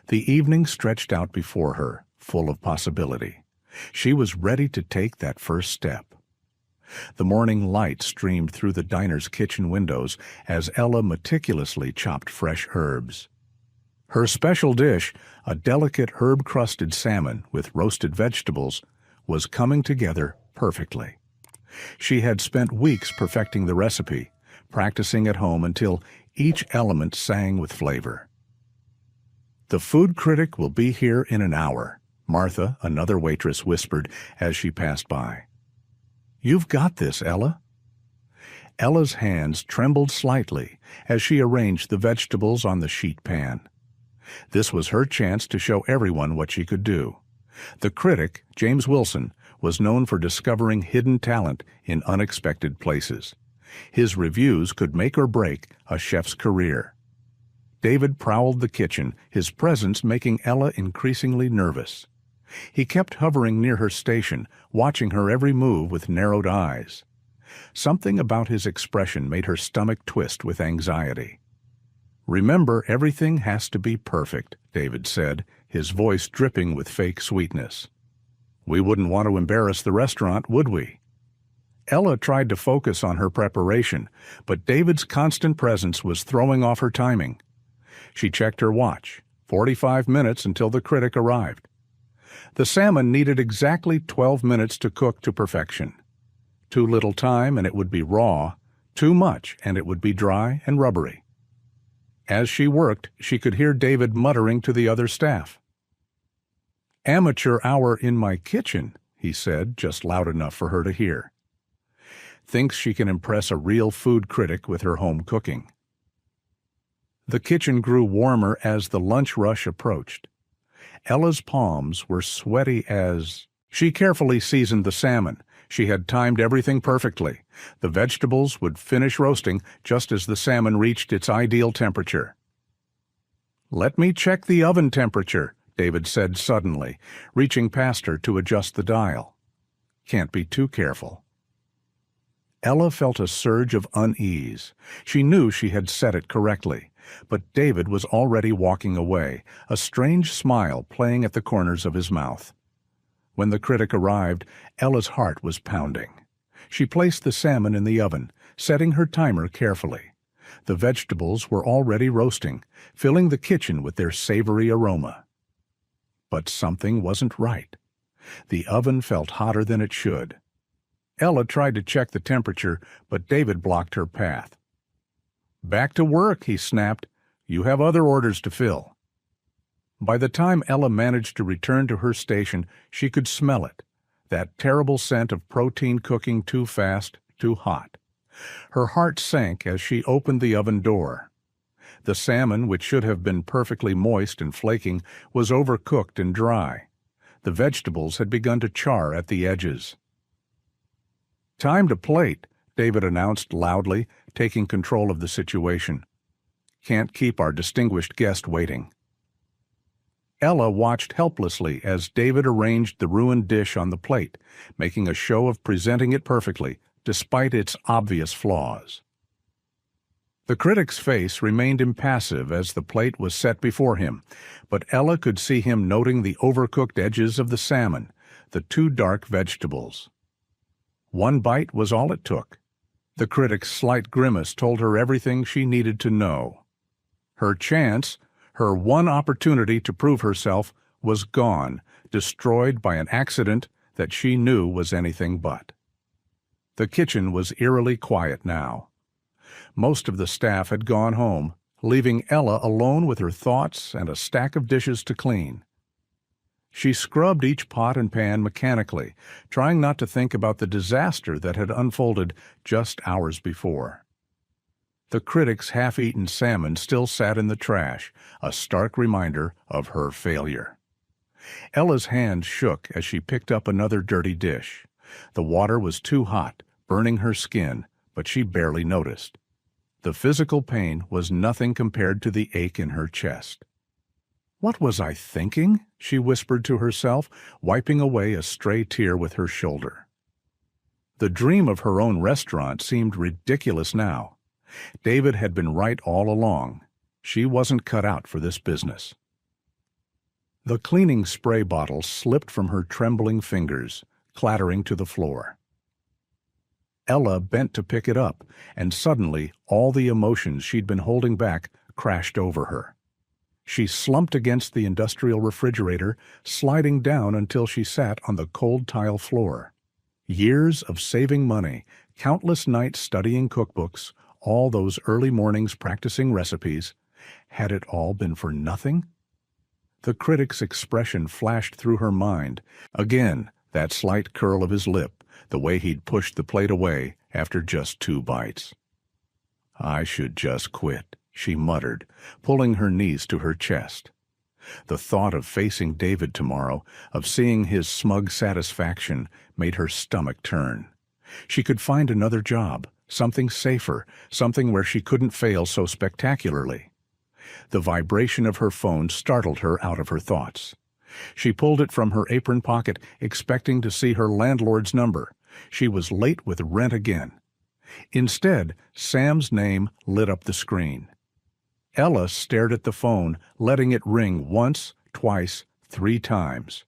The evening stretched out before her, full of possibility. She was ready to take that first step. The morning light streamed through the diner's kitchen windows as Ella meticulously chopped fresh herbs. Her special dish, a delicate herb-crusted salmon with roasted vegetables, was coming together perfectly. She had spent weeks perfecting the recipe, practicing at home until each element sang with flavor. "The food critic will be here in an hour," Martha, another waitress, whispered as she passed by. "You've got this, Ella." Ella's hands trembled slightly as she arranged the vegetables on the sheet pan. This was her chance to show everyone what she could do. The critic, James Wilson, was known for discovering hidden talent in unexpected places. His reviews could make or break a chef's career. David prowled the kitchen, his presence making Ella increasingly nervous. He kept hovering near her station, watching her every move with narrowed eyes. Something about his expression made her stomach twist with anxiety. "Remember, everything has to be perfect," David said, his voice dripping with fake sweetness. "We wouldn't want to embarrass the restaurant, would we?" Ella tried to focus on her preparation, but David's constant presence was throwing off her timing. She checked her watch. 45 minutes until the critic arrived. The salmon needed exactly 12 minutes to cook to perfection. Too little time and it would be raw, too much and it would be dry and rubbery. As she worked, she could hear David muttering to the other staff. "Amateur hour in my kitchen," he said, just loud enough for her to hear. Thinks she can impress a real food critic with her home cooking. The kitchen grew warmer as the lunch rush approached. Ella's palms were sweaty as... She carefully seasoned the salmon. She had timed everything perfectly. The vegetables would finish roasting just as the salmon reached its ideal temperature. "Let me check the oven temperature," David said suddenly, reaching past her to adjust the dial. "Can't be too careful." Ella felt a surge of unease. She knew she had said it correctly, but David was already walking away, a strange smile playing at the corners of his mouth. When the critic arrived, Ella's heart was pounding. She placed the salmon in the oven, setting her timer carefully. The vegetables were already roasting, filling the kitchen with their savory aroma. But something wasn't right. The oven felt hotter than it should. Ella tried to check the temperature, but David blocked her path. "Back to work," he snapped. "You have other orders to fill." By the time Ella managed to return to her station, she could smell it, that terrible scent of protein cooking too fast, too hot. Her heart sank as she opened the oven door. The salmon, which should have been perfectly moist and flaking, was overcooked and dry. The vegetables had begun to char at the edges. "Time to plate," David announced loudly, taking control of the situation. "Can't keep our distinguished guest waiting." Ella watched helplessly as David arranged the ruined dish on the plate, making a show of presenting it perfectly, despite its obvious flaws. The critic's face remained impassive as the plate was set before him, but Ella could see him noting the overcooked edges of the salmon, the too dark vegetables. One bite was all it took. The critic's slight grimace told her everything she needed to know. Her chance, her one opportunity to prove herself, was gone, destroyed by an accident that she knew was anything but. The kitchen was eerily quiet now. Most of the staff had gone home, leaving Ella alone with her thoughts and a stack of dishes to clean. She scrubbed each pot and pan mechanically, trying not to think about the disaster that had unfolded just hours before. The critic's half-eaten salmon still sat in the trash, a stark reminder of her failure. Ella's hand shook as she picked up another dirty dish. The water was too hot, burning her skin, but she barely noticed. The physical pain was nothing compared to the ache in her chest. "What was I thinking?" she whispered to herself, wiping away a stray tear with her shoulder. The dream of her own restaurant seemed ridiculous now. David had been right all along. She wasn't cut out for this business. The cleaning spray bottle slipped from her trembling fingers, clattering to the floor. Ella bent to pick it up, and suddenly all the emotions she'd been holding back crashed over her. She slumped against the industrial refrigerator, sliding down until she sat on the cold tile floor. Years of saving money, countless nights studying cookbooks, all those early mornings practicing recipes, had it all been for nothing? The critic's expression flashed through her mind. Again, that slight curl of his lip, the way he'd pushed the plate away after just 2 bites. "I should just quit," she muttered, pulling her knees to her chest. The thought of facing David tomorrow, of seeing his smug satisfaction, made her stomach turn. She could find another job, something safer, something where she couldn't fail so spectacularly. The vibration of her phone startled her out of her thoughts. She pulled it from her apron pocket, expecting to see her landlord's number. She was late with rent again. Instead, Sam's name lit up the screen. Ella stared at the phone, letting it ring once, twice, 3 times.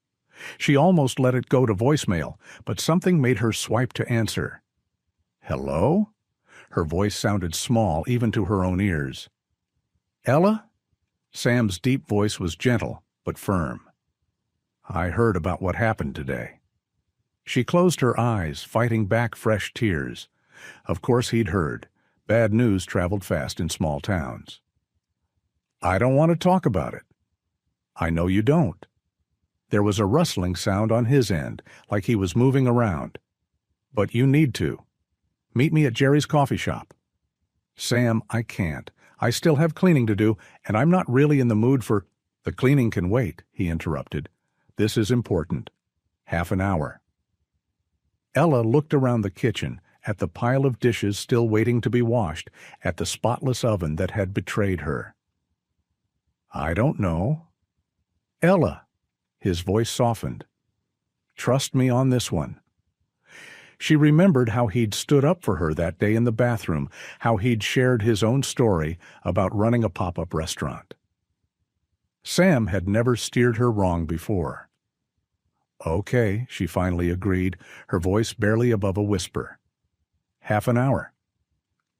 She almost let it go to voicemail, but something made her swipe to answer. "Hello?" Her voice sounded small even to her own ears. "Ella?" Sam's deep voice was gentle, but firm. "I heard about what happened today." She closed her eyes, fighting back fresh tears. Of course he'd heard. Bad news traveled fast in small towns. "I don't want to talk about it." "I know you don't." There was a rustling sound on his end, like he was moving around. "But you need to. Meet me at Jerry's coffee shop." "Sam, I can't. I still have cleaning to do, and I'm not really in the mood for—" "The cleaning can wait," he interrupted. "This is important. Half an hour." Ella looked around the kitchen, at the pile of dishes still waiting to be washed, at the spotless oven that had betrayed her. "I don't know." "Ella." His voice softened. "Trust me on this one." She remembered how he'd stood up for her that day in the bathroom, how he'd shared his own story about running a pop-up restaurant. Sam had never steered her wrong before. "Okay," she finally agreed, her voice barely above a whisper. "Half an hour."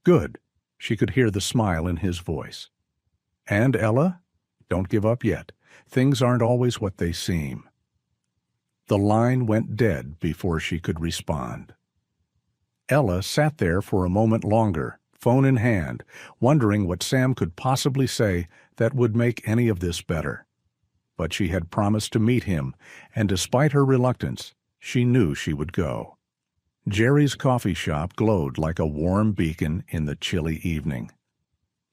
"Good." She could hear the smile in his voice. "And Ella? Don't give up yet. Things aren't always what they seem." The line went dead before she could respond. Ella sat there for a moment longer, phone in hand, wondering what Sam could possibly say that would make any of this better. But she had promised to meet him, and despite her reluctance, she knew she would go. Jerry's coffee shop glowed like a warm beacon in the chilly evening.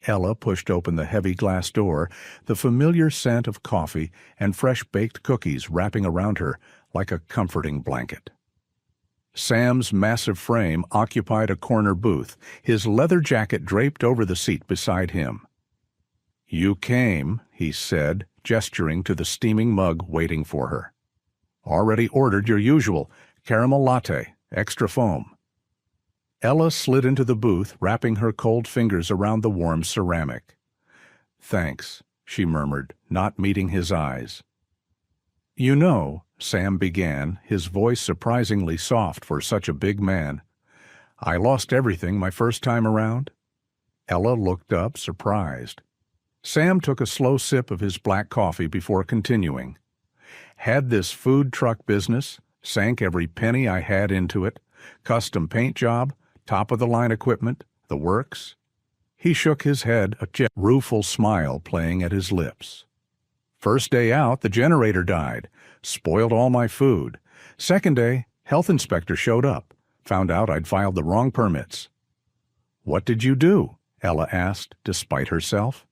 Ella pushed open the heavy glass door, the familiar scent of coffee and fresh baked cookies wrapping around her like a comforting blanket. Sam's massive frame occupied a corner booth, his leather jacket draped over the seat beside him. "You came," he said, gesturing to the steaming mug waiting for her. "Already ordered your usual, caramel latte, extra foam." Ella slid into the booth, wrapping her cold fingers around the warm ceramic. "Thanks," she murmured, not meeting his eyes. "You know," Sam began, his voice surprisingly soft for such a big man, "I lost everything my first time around." Ella looked up, surprised. Sam took a slow sip of his black coffee before continuing. "Had this food truck business, sank every penny I had into it, custom paint job, top-of-the-line equipment, the works." He shook his head, a rueful smile playing at his lips. "First day out, the generator died, spoiled all my food. Second day, health inspector showed up, found out I'd filed the wrong permits." "What did you do?" Ella asked, despite herself.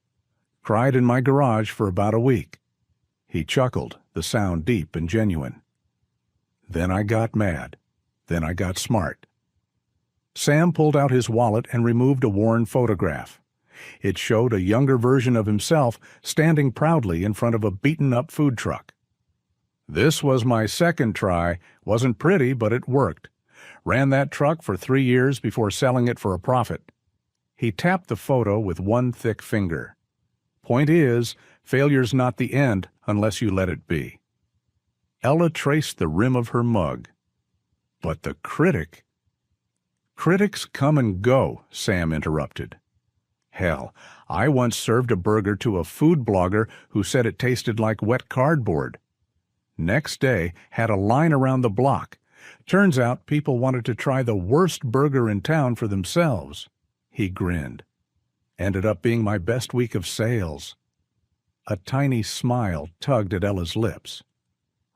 "Cried in my garage for about a week." He chuckled, the sound deep and genuine. "Then I got mad. Then I got smart." Sam pulled out his wallet and removed a worn photograph. It showed a younger version of himself standing proudly in front of a beaten-up food truck. "This was my second try. Wasn't pretty, but it worked. Ran that truck for 3 years before selling it for a profit." He tapped the photo with one thick finger. "Point is, failure's not the end unless you let it be." Ella traced the rim of her mug. "But the critic—" "Critics come and go," Sam interrupted. "Hell, I once served a burger to a food blogger who said it tasted like wet cardboard. Next day, had a line around the block. Turns out people wanted to try the worst burger in town for themselves." He grinned. "Ended up being my best week of sales." A tiny smile tugged at Ella's lips.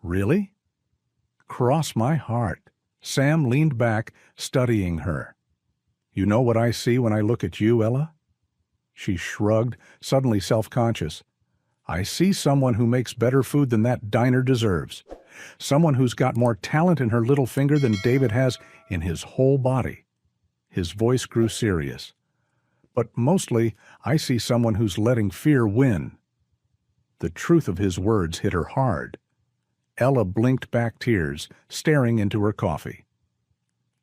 "Really?" "Cross my heart." Sam leaned back, studying her. "You know what I see when I look at you, Ella?" She shrugged, suddenly self-conscious. "I see someone who makes better food than that diner deserves. Someone who's got more talent in her little finger than David has in his whole body." His voice grew serious. "But mostly, I see someone who's letting fear win." The truth of his words hit her hard. Ella blinked back tears, staring into her coffee.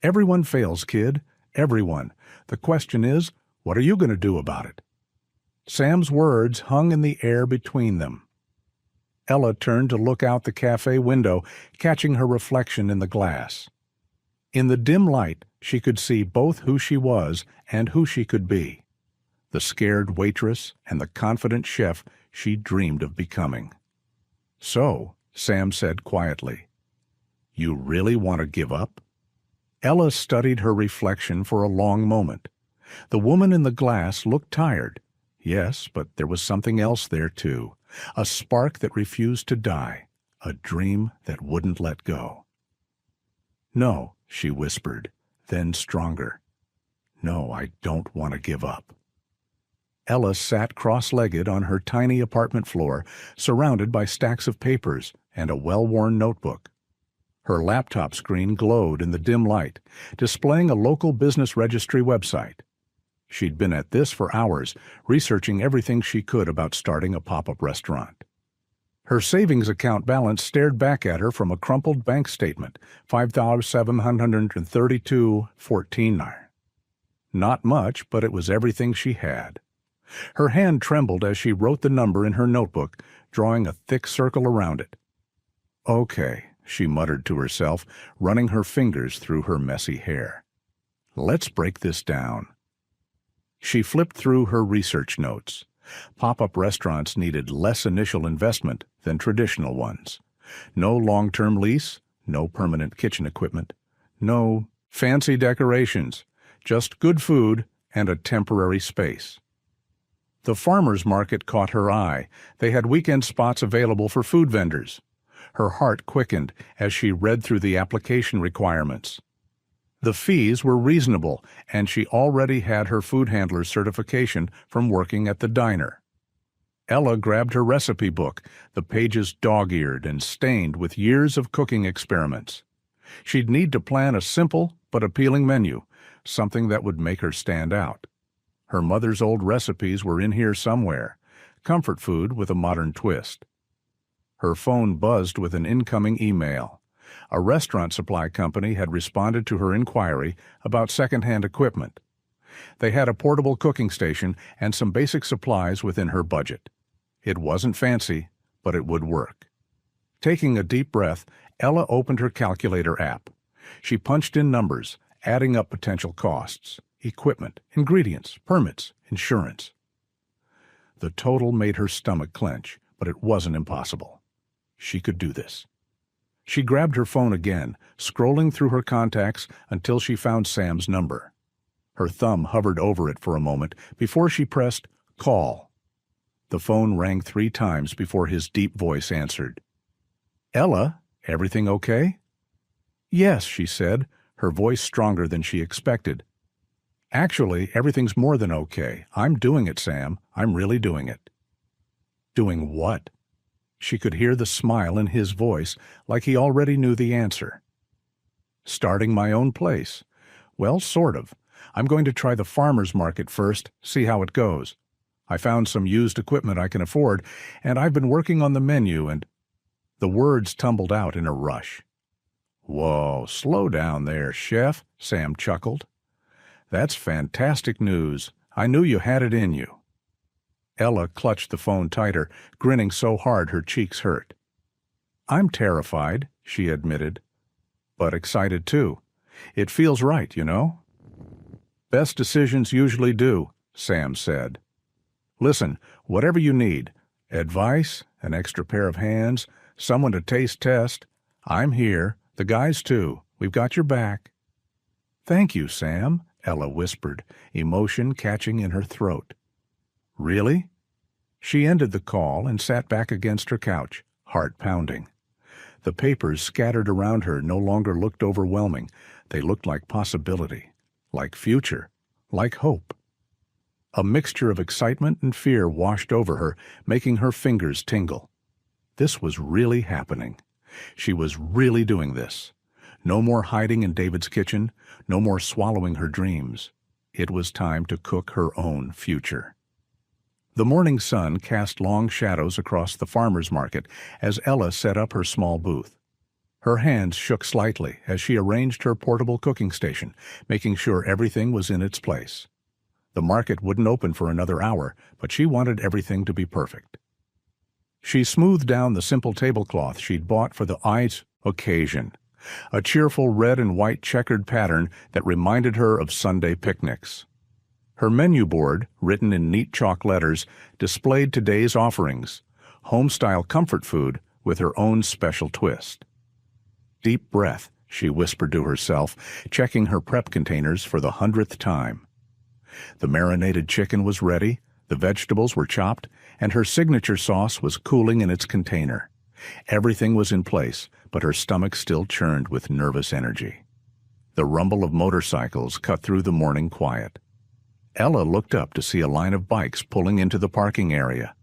"Everyone fails, kid. Everyone. The question is, what are you going to do about it?" Sam's words hung in the air between them. Ella turned to look out the cafe window, catching her reflection in the glass. In the dim light, she could see both who she was and who she could be. The scared waitress and the confident chef she dreamed of becoming. "So," Sam said quietly, "you really want to give up?" Ella studied her reflection for a long moment. The woman in the glass looked tired. Yes, but there was something else there too. A spark that refused to die. A dream that wouldn't let go. "No," she whispered, then stronger. "No, I don't want to give up." Ella sat cross-legged on her tiny apartment floor, surrounded by stacks of papers and a well-worn notebook. Her laptop screen glowed in the dim light, displaying a local business registry website. She'd been at this for hours, researching everything she could about starting a pop-up restaurant. Her savings account balance stared back at her from a crumpled bank statement, $5,732.14. Not much, but it was everything she had. Her hand trembled as she wrote the number in her notebook, drawing a thick circle around it. "Okay," she muttered to herself, running her fingers through her messy hair. "Let's break this down." She flipped through her research notes. Pop-up restaurants needed less initial investment than traditional ones. No long-term lease, no permanent kitchen equipment, no fancy decorations, just good food and a temporary space. The farmers market caught her eye. They had weekend spots available for food vendors. Her heart quickened as she read through the application requirements. The fees were reasonable, and she already had her food handler certification from working at the diner. Ella grabbed her recipe book, the pages dog-eared and stained with years of cooking experiments. She'd need to plan a simple but appealing menu, something that would make her stand out. Her mother's old recipes were in here somewhere, comfort food with a modern twist. Her phone buzzed with an incoming email. A restaurant supply company had responded to her inquiry about second-hand equipment. They had a portable cooking station and some basic supplies within her budget. It wasn't fancy, but it would work. Taking a deep breath, Ella opened her calculator app. She punched in numbers, adding up potential costs: equipment, ingredients, permits, insurance. The total made her stomach clench, but it wasn't impossible. She could do this. She grabbed her phone again, scrolling through her contacts until she found Sam's number. Her thumb hovered over it for a moment before she pressed call. The phone rang 3 times before his deep voice answered. "Ella, everything okay?" "Yes," she said, her voice stronger than she expected. "Actually, everything's more than okay. I'm doing it, Sam. I'm really doing it." "Doing what?" She could hear the smile in his voice, like he already knew the answer. "Starting my own place. Well, sort of. I'm going to try the farmer's market first, see how it goes. I found some used equipment I can afford, and I've been working on the menu and—" The words tumbled out in a rush. "Whoa, slow down there, chef," Sam chuckled. "That's fantastic news. I knew you had it in you." Ella clutched the phone tighter, grinning so hard her cheeks hurt. "I'm terrified," she admitted, "but excited too. It feels right, you know." "Best decisions usually do," Sam said. "Listen, whatever you need, advice, an extra pair of hands, someone to taste test, I'm here, the guys too. We've got your back." "Thank you, Sam," Ella whispered, emotion catching in her throat. "Really?" She ended the call and sat back against her couch, heart pounding. The papers scattered around her no longer looked overwhelming. They looked like possibility, like future, like hope. A mixture of excitement and fear washed over her, making her fingers tingle. This was really happening. She was really doing this. No more hiding in David's kitchen, no more swallowing her dreams. It was time to cook her own future. The morning sun cast long shadows across the farmer's market as Ella set up her small booth. Her hands shook slightly as she arranged her portable cooking station, making sure everything was in its place. The market wouldn't open for another hour, but she wanted everything to be perfect. She smoothed down the simple tablecloth she'd bought for the occasion, a cheerful red and white checkered pattern that reminded her of Sunday picnics. Her menu board, written in neat chalk letters, displayed today's offerings, home-style comfort food with her own special twist. "Deep breath," she whispered to herself, checking her prep containers for the 100th time. The marinated chicken was ready, the vegetables were chopped, and her signature sauce was cooling in its container. Everything was in place, but her stomach still churned with nervous energy. The rumble of motorcycles cut through the morning quiet. Ella looked up to see a line of bikes pulling into the parking area.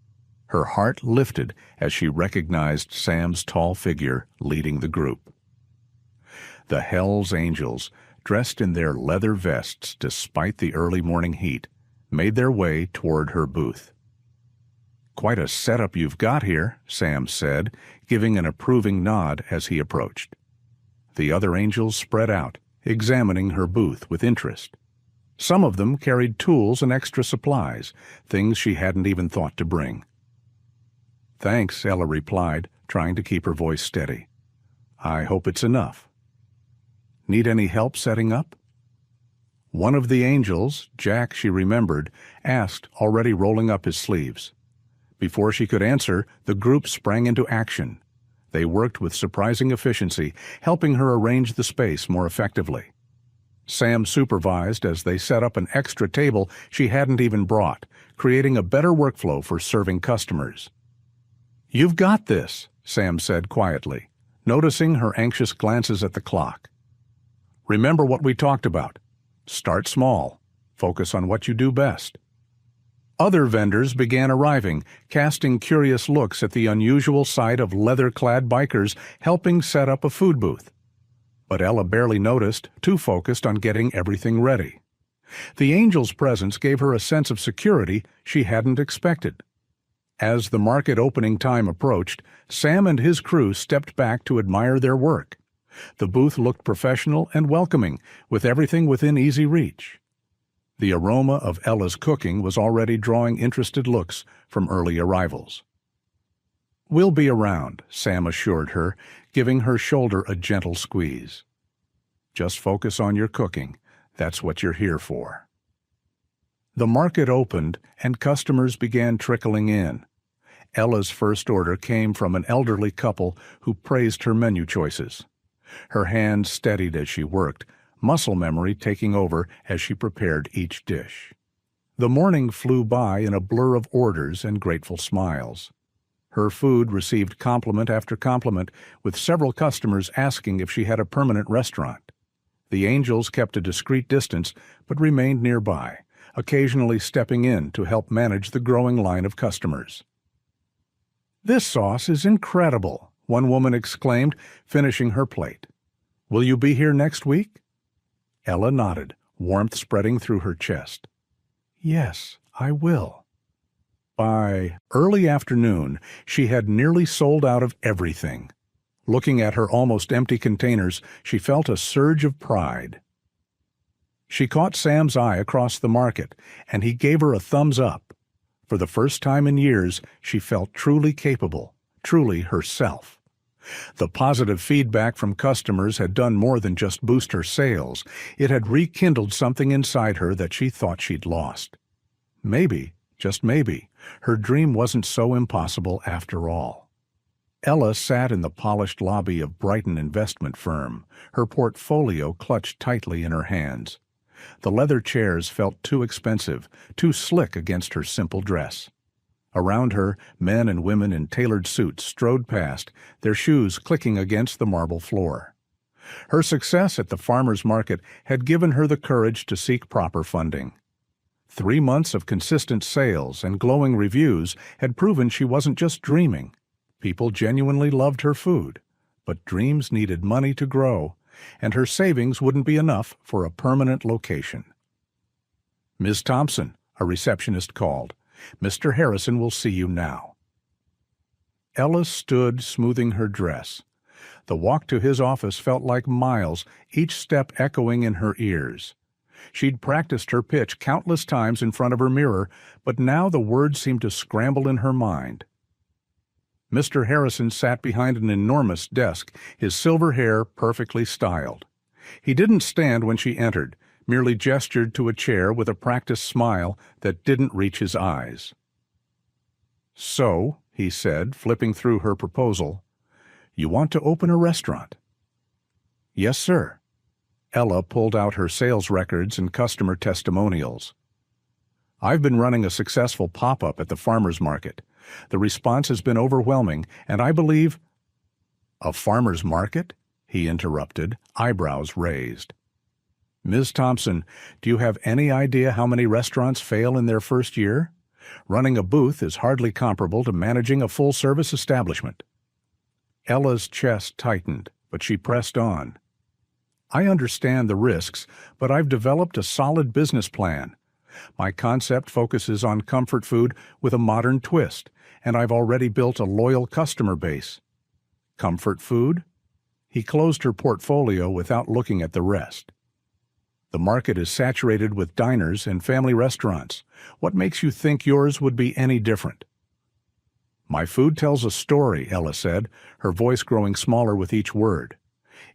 Her heart lifted as she recognized Sam's tall figure leading the group. The hellsangels, dressed in their leather vests despite the early morning heat, made their way toward her booth. "Quite a setup you've got here," Sam said, giving an approving nod as he approached. The other angels spread out, examining her booth with interest. Some of them carried tools and extra supplies, things she hadn't even thought to bring. "Thanks," Ella replied, trying to keep her voice steady. "I hope it's enough." "Need any help setting up?" One of the angels, Jack she remembered, asked, already rolling up his sleeves. Before she could answer, the group sprang into action. They worked with surprising efficiency, helping her arrange the space more effectively. Sam supervised as they set up an extra table she hadn't even brought, creating a better workflow for serving customers. "You've got this," Sam said quietly, noticing her anxious glances at the clock. "Remember what we talked about. Start small. Focus on what you do best." Other vendors began arriving, casting curious looks at the unusual sight of leather-clad bikers helping set up a food booth. But Ella barely noticed, too focused on getting everything ready. The angel's presence gave her a sense of security she hadn't expected. As the market opening time approached, Sam and his crew stepped back to admire their work. The booth looked professional and welcoming, with everything within easy reach. The aroma of Ella's cooking was already drawing interested looks from early arrivals. "We'll be around," Sam assured her, giving her shoulder a gentle squeeze. "Just focus on your cooking. That's what you're here for." The market opened and customers began trickling in. Ella's first order came from an elderly couple who praised her menu choices. Her hands steadied as she worked, muscle memory taking over as she prepared each dish. The morning flew by in a blur of orders and grateful smiles. Her food received compliment after compliment, with several customers asking if she had a permanent restaurant. The angels kept a discreet distance but remained nearby, occasionally stepping in to help manage the growing line of customers. "This sauce is incredible," one woman exclaimed, finishing her plate. "Will you be here next week?" Ella nodded, warmth spreading through her chest. "Yes, I will." By early afternoon, she had nearly sold out of everything. Looking at her almost empty containers, she felt a surge of pride. She caught Sam's eye across the market, and he gave her a thumbs up. For the first time in years, she felt truly capable, truly herself. The positive feedback from customers had done more than just boost her sales. It had rekindled something inside her that she thought she'd lost. Maybe, just maybe, her dream wasn't so impossible after all. Ella sat in the polished lobby of Brighton investment firm, her portfolio clutched tightly in her hands. The leather chairs felt too expensive, too slick against her simple dress. Around her, men and women in tailored suits strode past, their shoes clicking against the marble floor. Her success at the farmer's market had given her the courage to seek proper funding. 3 months of consistent sales and glowing reviews had proven she wasn't just dreaming. People genuinely loved her food, but dreams needed money to grow, and her savings wouldn't be enough for a permanent location. "Ms. Thompson," a receptionist called. "Mr. Harrison will see you now." Ella stood smoothing her dress. The walk to his office felt like miles, each step echoing in her ears. She'd practiced her pitch countless times in front of her mirror, but now the words seemed to scramble in her mind. Mr. Harrison sat behind an enormous desk, his silver hair perfectly styled. He didn't stand when she entered, merely gestured to a chair with a practiced smile that didn't reach his eyes. "So," he said, flipping through her proposal, "you want to open a restaurant?" "Yes, sir." Ella pulled out her sales records and customer testimonials. "I've been running a successful pop-up at the farmer's market. The response has been overwhelming, and I believe—" "A farmer's market?" he interrupted, eyebrows raised. "Ms. Thompson, do you have any idea how many restaurants fail in their first year? Running a booth is hardly comparable to managing a full-service establishment." Ella's chest tightened, but she pressed on. "I understand the risks, but I've developed a solid business plan. My concept focuses on comfort food with a modern twist, and I've already built a loyal customer base. Comfort food? He closed her portfolio without looking at the rest. The market is saturated with diners and family restaurants. What makes you think yours would be any different? My food tells a story, Ella said, her voice growing smaller with each word.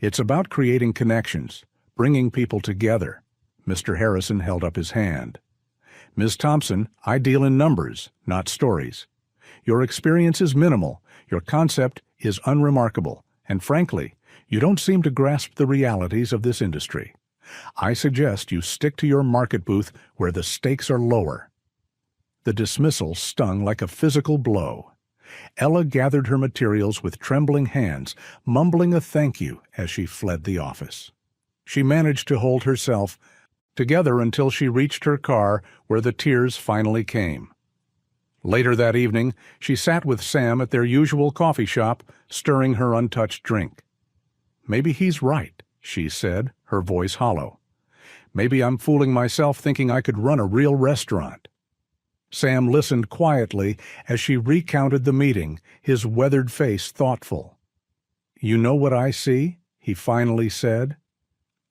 It's about creating connections, bringing people together. Mr. Harrison held up his hand. Ms. Thompson, I deal in numbers, not stories. Your experience is minimal, your concept is unremarkable, and frankly, you don't seem to grasp the realities of this industry. I suggest you stick to your market booth where the stakes are lower. The dismissal stung like a physical blow. Ella gathered her materials with trembling hands, mumbling a thank you as she fled the office. She managed to hold herself together until she reached her car, where the tears finally came. Later that evening, she sat with Sam at their usual coffee shop, stirring her untouched drink. Maybe he's right, she said, her voice hollow. Maybe I'm fooling myself thinking I could run a real restaurant. Sam listened quietly as she recounted the meeting, his weathered face thoughtful. You know what I see? He finally said.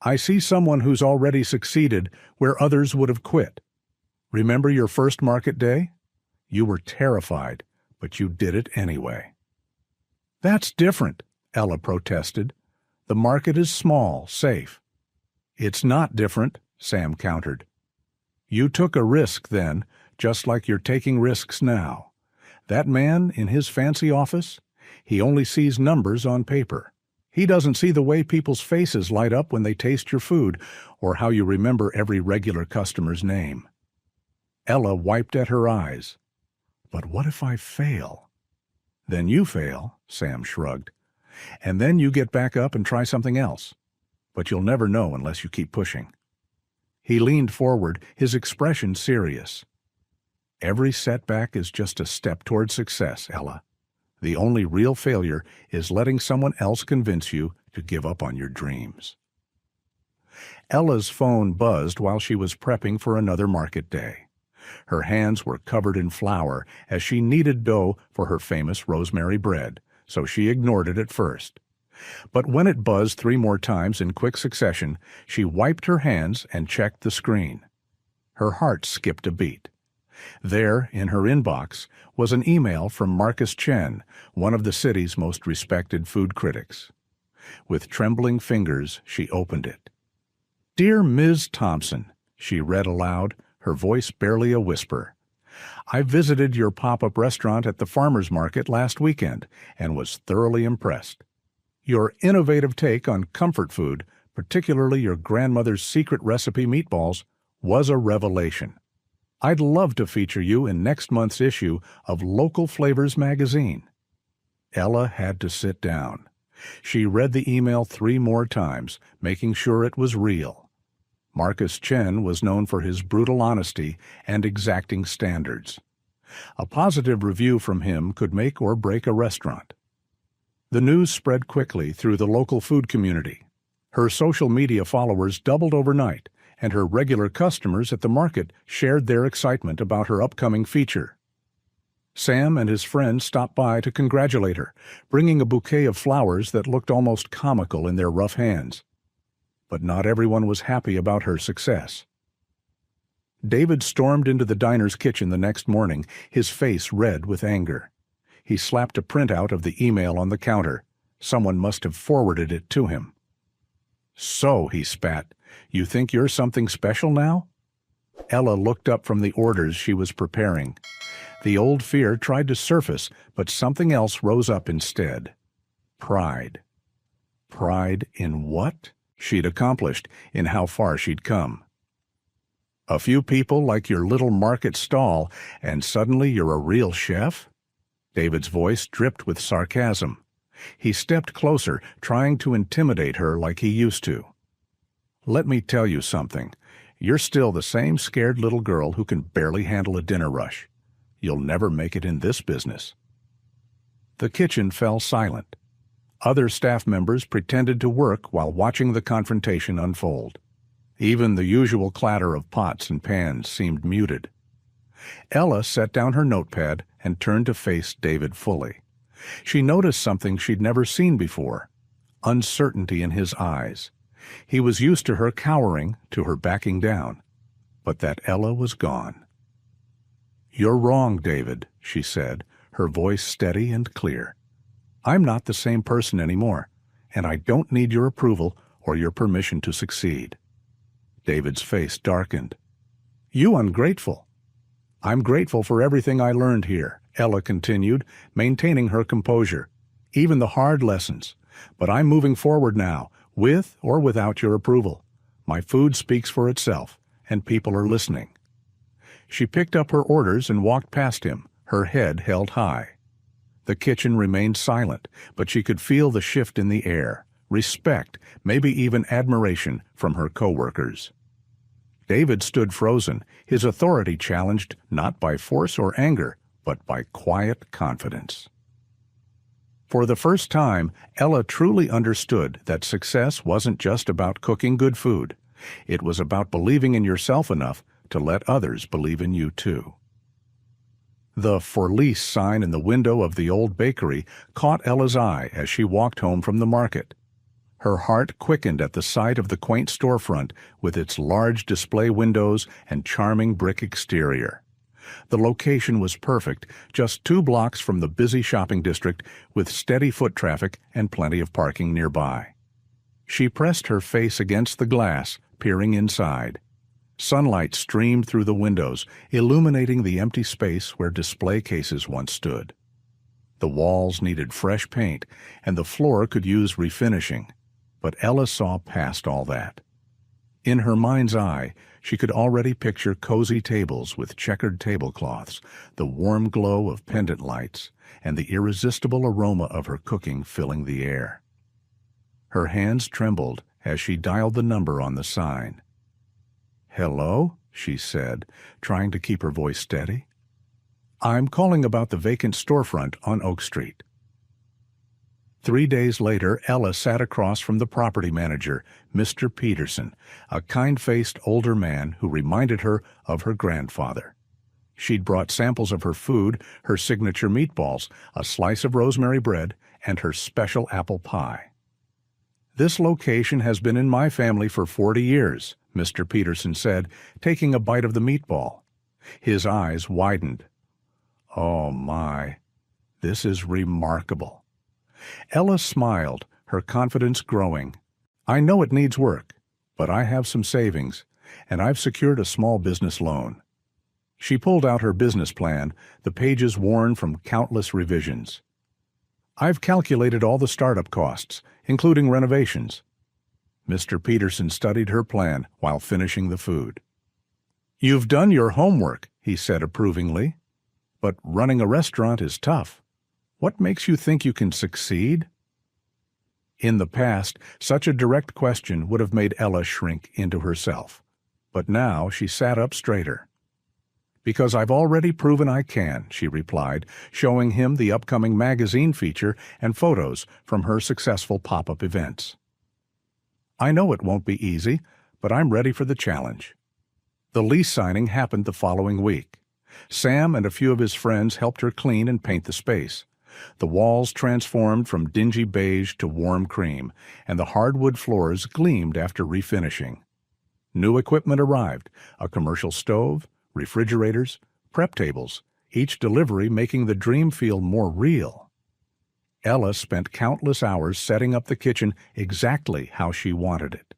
I see someone who's already succeeded where others would have quit. Remember your first market day? You were terrified, but you did it anyway. That's different, Ella protested. The market is small, safe. It's not different, Sam countered. You took a risk then, just like you're taking risks now. That man in his fancy office, he only sees numbers on paper. He doesn't see the way people's faces light up when they taste your food, or how you remember every regular customer's name. Ella wiped at her eyes. But what if I fail? Then you fail, Sam shrugged. And then you get back up and try something else. But you'll never know unless you keep pushing. He leaned forward, his expression serious. Every setback is just a step toward success, Ella. The only real failure is letting someone else convince you to give up on your dreams. Ella's phone buzzed while she was prepping for another market day. Her hands were covered in flour as she kneaded dough for her famous rosemary bread, so she ignored it at first. But when it buzzed 3 more times in quick succession, she wiped her hands and checked the screen. Her heart skipped a beat. There, in her inbox, was an email from Marcus Chen, one of the city's most respected food critics. With trembling fingers, she opened it. Dear Ms. Thompson, she read aloud, her voice barely a whisper. I visited your pop-up restaurant at the farmer's market last weekend and was thoroughly impressed. Your innovative take on comfort food, particularly your grandmother's secret recipe meatballs, was a revelation. I'd love to feature you in next month's issue of Local Flavors magazine. Ella had to sit down. She read the email 3 more times, making sure it was real. Marcus Chen was known for his brutal honesty and exacting standards. A positive review from him could make or break a restaurant. The news spread quickly through the local food community. Her social media followers doubled overnight, and her regular customers at the market shared their excitement about her upcoming feature. Sam and his friends stopped by to congratulate her, bringing a bouquet of flowers that looked almost comical in their rough hands. But not everyone was happy about her success. David stormed into the diner's kitchen the next morning, his face red with anger. He slapped a printout of the email on the counter. Someone must have forwarded it to him. So, he spat, you think you're something special now? Ella looked up from the orders she was preparing. The old fear tried to surface, but something else rose up instead. Pride. Pride in what she'd accomplished, in how far she'd come. A few people like your little market stall, and suddenly you're a real chef? David's voice dripped with sarcasm. He stepped closer, trying to intimidate her like he used to. Let me tell you something. You're still the same scared little girl who can barely handle a dinner rush. You'll never make it in this business. The kitchen fell silent. Other staff members pretended to work while watching the confrontation unfold. Even the usual clatter of pots and pans seemed muted. Ella set down her notepad and turned to face David fully. She noticed something she'd never seen before: uncertainty in his eyes. He was used to her cowering, to her backing down. But that Ella was gone. "You're wrong, David," she said, her voice steady and clear. "I'm not the same person anymore, and I don't need your approval or your permission to succeed." David's face darkened. "You ungrateful." "I'm grateful for everything I learned here," Ella continued, maintaining her composure. "Even the hard lessons. But I'm moving forward now, with or without your approval. My food speaks for itself, and people are listening." She picked up her orders and walked past him, her head held high. The kitchen remained silent, but she could feel the shift in the air, respect, maybe even admiration from her co-workers. David stood frozen, his authority challenged not by force or anger, but by quiet confidence. For the first time, Ella truly understood that success wasn't just about cooking good food. It was about believing in yourself enough to let others believe in you too. The "For Lease" sign in the window of the old bakery caught Ella's eye as she walked home from the market. Her heart quickened at the sight of the quaint storefront with its large display windows and charming brick exterior. The location was perfect, just 2 blocks from the busy shopping district with steady foot traffic and plenty of parking nearby. She pressed her face against the glass, peering inside. Sunlight streamed through the windows, illuminating the empty space where display cases once stood. The walls needed fresh paint, and the floor could use refinishing. But Ella saw past all that. In her mind's eye, she could already picture cozy tables with checkered tablecloths, the warm glow of pendant lights, and the irresistible aroma of her cooking filling the air. Her hands trembled as she dialed the number on the sign. "Hello?" she said, trying to keep her voice steady. "I'm calling about the vacant storefront on Oak Street." 3 days later, Ella sat across from the property manager, Mr. Peterson, a kind-faced older man who reminded her of her grandfather. She'd brought samples of her food, her signature meatballs, a slice of rosemary bread, and her special apple pie. "This location has been in my family for 40 years, Mr. Peterson said, taking a bite of the meatball. His eyes widened. "Oh my, this is remarkable." Ella smiled, her confidence growing. "I know it needs work, but I have some savings, and I've secured a small business loan." She pulled out her business plan, the pages worn from countless revisions. "I've calculated all the startup costs, including renovations." Mr. Peterson studied her plan while finishing the food. "You've done your homework," he said approvingly. "But running a restaurant is tough. What makes you think you can succeed?" In the past, such a direct question would have made Ella shrink into herself. But now she sat up straighter. "Because I've already proven I can," she replied, showing him the upcoming magazine feature and photos from her successful pop-up events. "I know it won't be easy, but I'm ready for the challenge." The lease signing happened the following week. Sam and a few of his friends helped her clean and paint the space. The walls transformed from dingy beige to warm cream, and the hardwood floors gleamed after refinishing. New equipment arrived: a commercial stove, refrigerators, prep tables, each delivery making the dream feel more real. Ella spent countless hours setting up the kitchen exactly how she wanted it.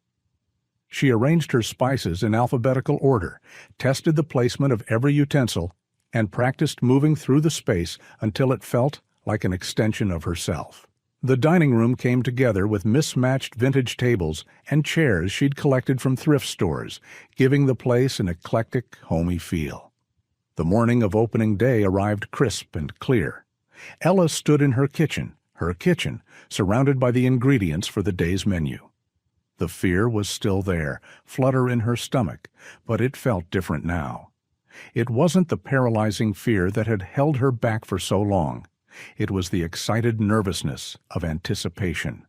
She arranged her spices in alphabetical order, tested the placement of every utensil, and practiced moving through the space until it felt like an extension of herself. The dining room came together with mismatched vintage tables and chairs she'd collected from thrift stores, giving the place an eclectic, homey feel. The morning of opening day arrived crisp and clear. Ella stood in her kitchen, surrounded by the ingredients for the day's menu. The fear was still there, flutter in her stomach, but it felt different now. It wasn't the paralyzing fear that had held her back for so long. It was the excited nervousness of anticipation.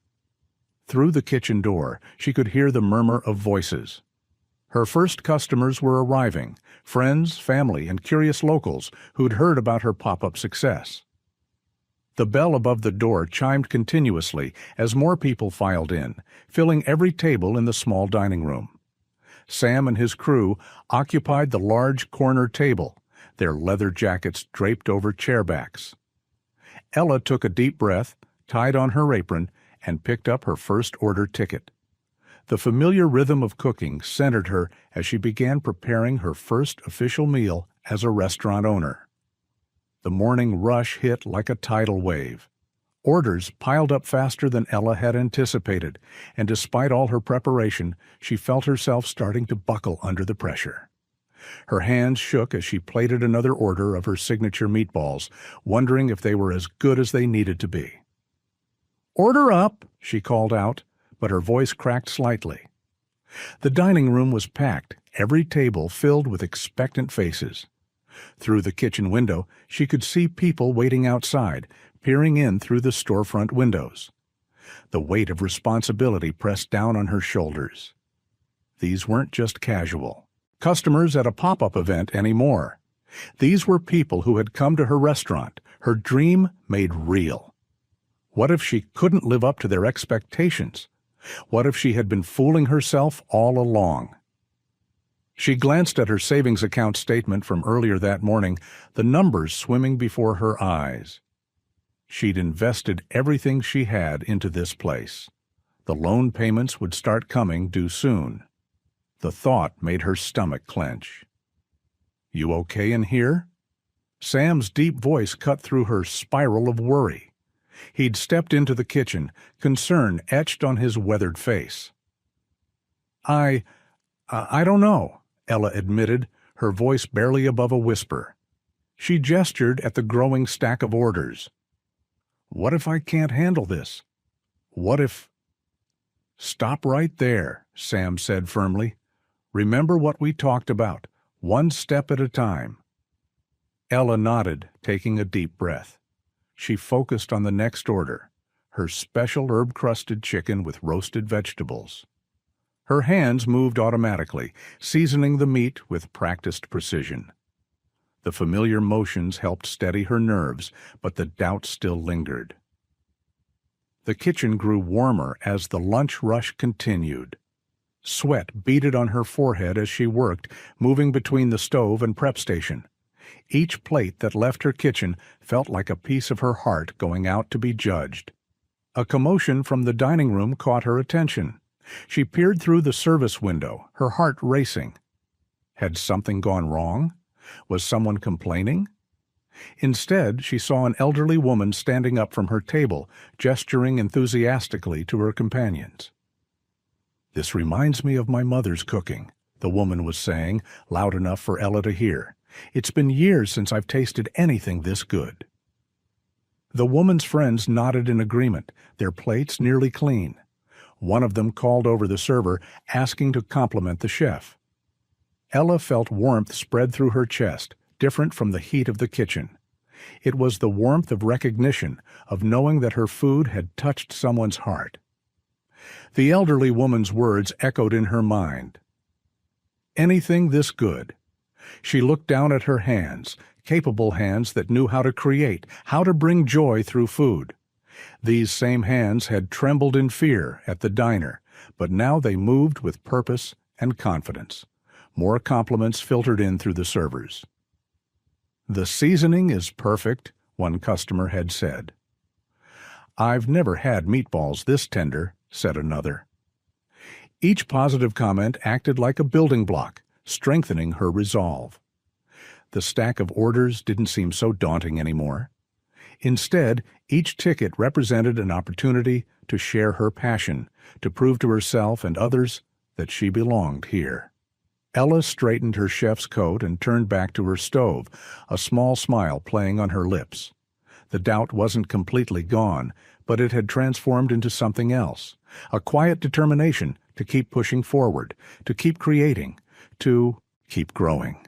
Through the kitchen door, she could hear the murmur of voices. Her first customers were arriving, friends, family, and curious locals who'd heard about her pop-up success. The bell above the door chimed continuously as more people filed in, filling every table in the small dining room. Sam and his crew occupied the large corner table, their leather jackets draped over chairbacks. Ella took a deep breath, tied on her apron, and picked up her first order ticket. The familiar rhythm of cooking centered her as she began preparing her first official meal as a restaurant owner. The morning rush hit like a tidal wave. Orders piled up faster than Ella had anticipated, and despite all her preparation, she felt herself starting to buckle under the pressure. Her hands shook as she plated another order of her signature meatballs, wondering if they were as good as they needed to be. "Order up," she called out, but her voice cracked slightly. The dining room was packed, every table filled with expectant faces. Through the kitchen window, she could see people waiting outside, peering in through the storefront windows. The weight of responsibility pressed down on her shoulders. These weren't just casual customers at a pop-up event anymore. These were people who had come to her restaurant, her dream made real. What if she couldn't live up to their expectations? What if she had been fooling herself all along? She glanced at her savings account statement from earlier that morning, the numbers swimming before her eyes. She'd invested everything she had into this place. The loan payments would start coming due soon. The thought made her stomach clench. "You okay in here?" Sam's deep voice cut through her spiral of worry. He'd stepped into the kitchen, concern etched on his weathered face. I don't know," Ella admitted, her voice barely above a whisper. She gestured at the growing stack of orders. "What if I can't handle this? What if—" "Stop right there," Sam said firmly. "Remember what we talked about, one step at a time." Ella nodded, taking a deep breath. She focused on the next order, her special herb-crusted chicken with roasted vegetables. Her hands moved automatically, seasoning the meat with practiced precision. The familiar motions helped steady her nerves, but the doubt still lingered. The kitchen grew warmer as the lunch rush continued. Sweat beaded on her forehead as she worked, moving between the stove and prep station. Each plate that left her kitchen felt like a piece of her heart going out to be judged. A commotion from the dining room caught her attention. She peered through the service window, her heart racing. Had something gone wrong? Was someone complaining? Instead, she saw an elderly woman standing up from her table, gesturing enthusiastically to her companions. "This reminds me of my mother's cooking," the woman was saying, loud enough for Ella to hear. "It's been years since I've tasted anything this good." The woman's friends nodded in agreement, their plates nearly clean. One of them called over the server, asking to compliment the chef. Ella felt warmth spread through her chest, different from the heat of the kitchen. It was the warmth of recognition, of knowing that her food had touched someone's heart. The elderly woman's words echoed in her mind. Anything this good. She looked down at her hands, capable hands that knew how to create, how to bring joy through food. These same hands had trembled in fear at the diner, but now they moved with purpose and confidence. More compliments filtered in through the servers. "The seasoning is perfect," one customer had said. "I've never had meatballs this tender," said another. Each positive comment acted like a building block, strengthening her resolve. The stack of orders didn't seem so daunting anymore. Instead, each ticket represented an opportunity to share her passion, to prove to herself and others that she belonged here. Ella straightened her chef's coat and turned back to her stove, a small smile playing on her lips. The doubt wasn't completely gone, but it had transformed into something else, a quiet determination to keep pushing forward, to keep creating, to keep growing.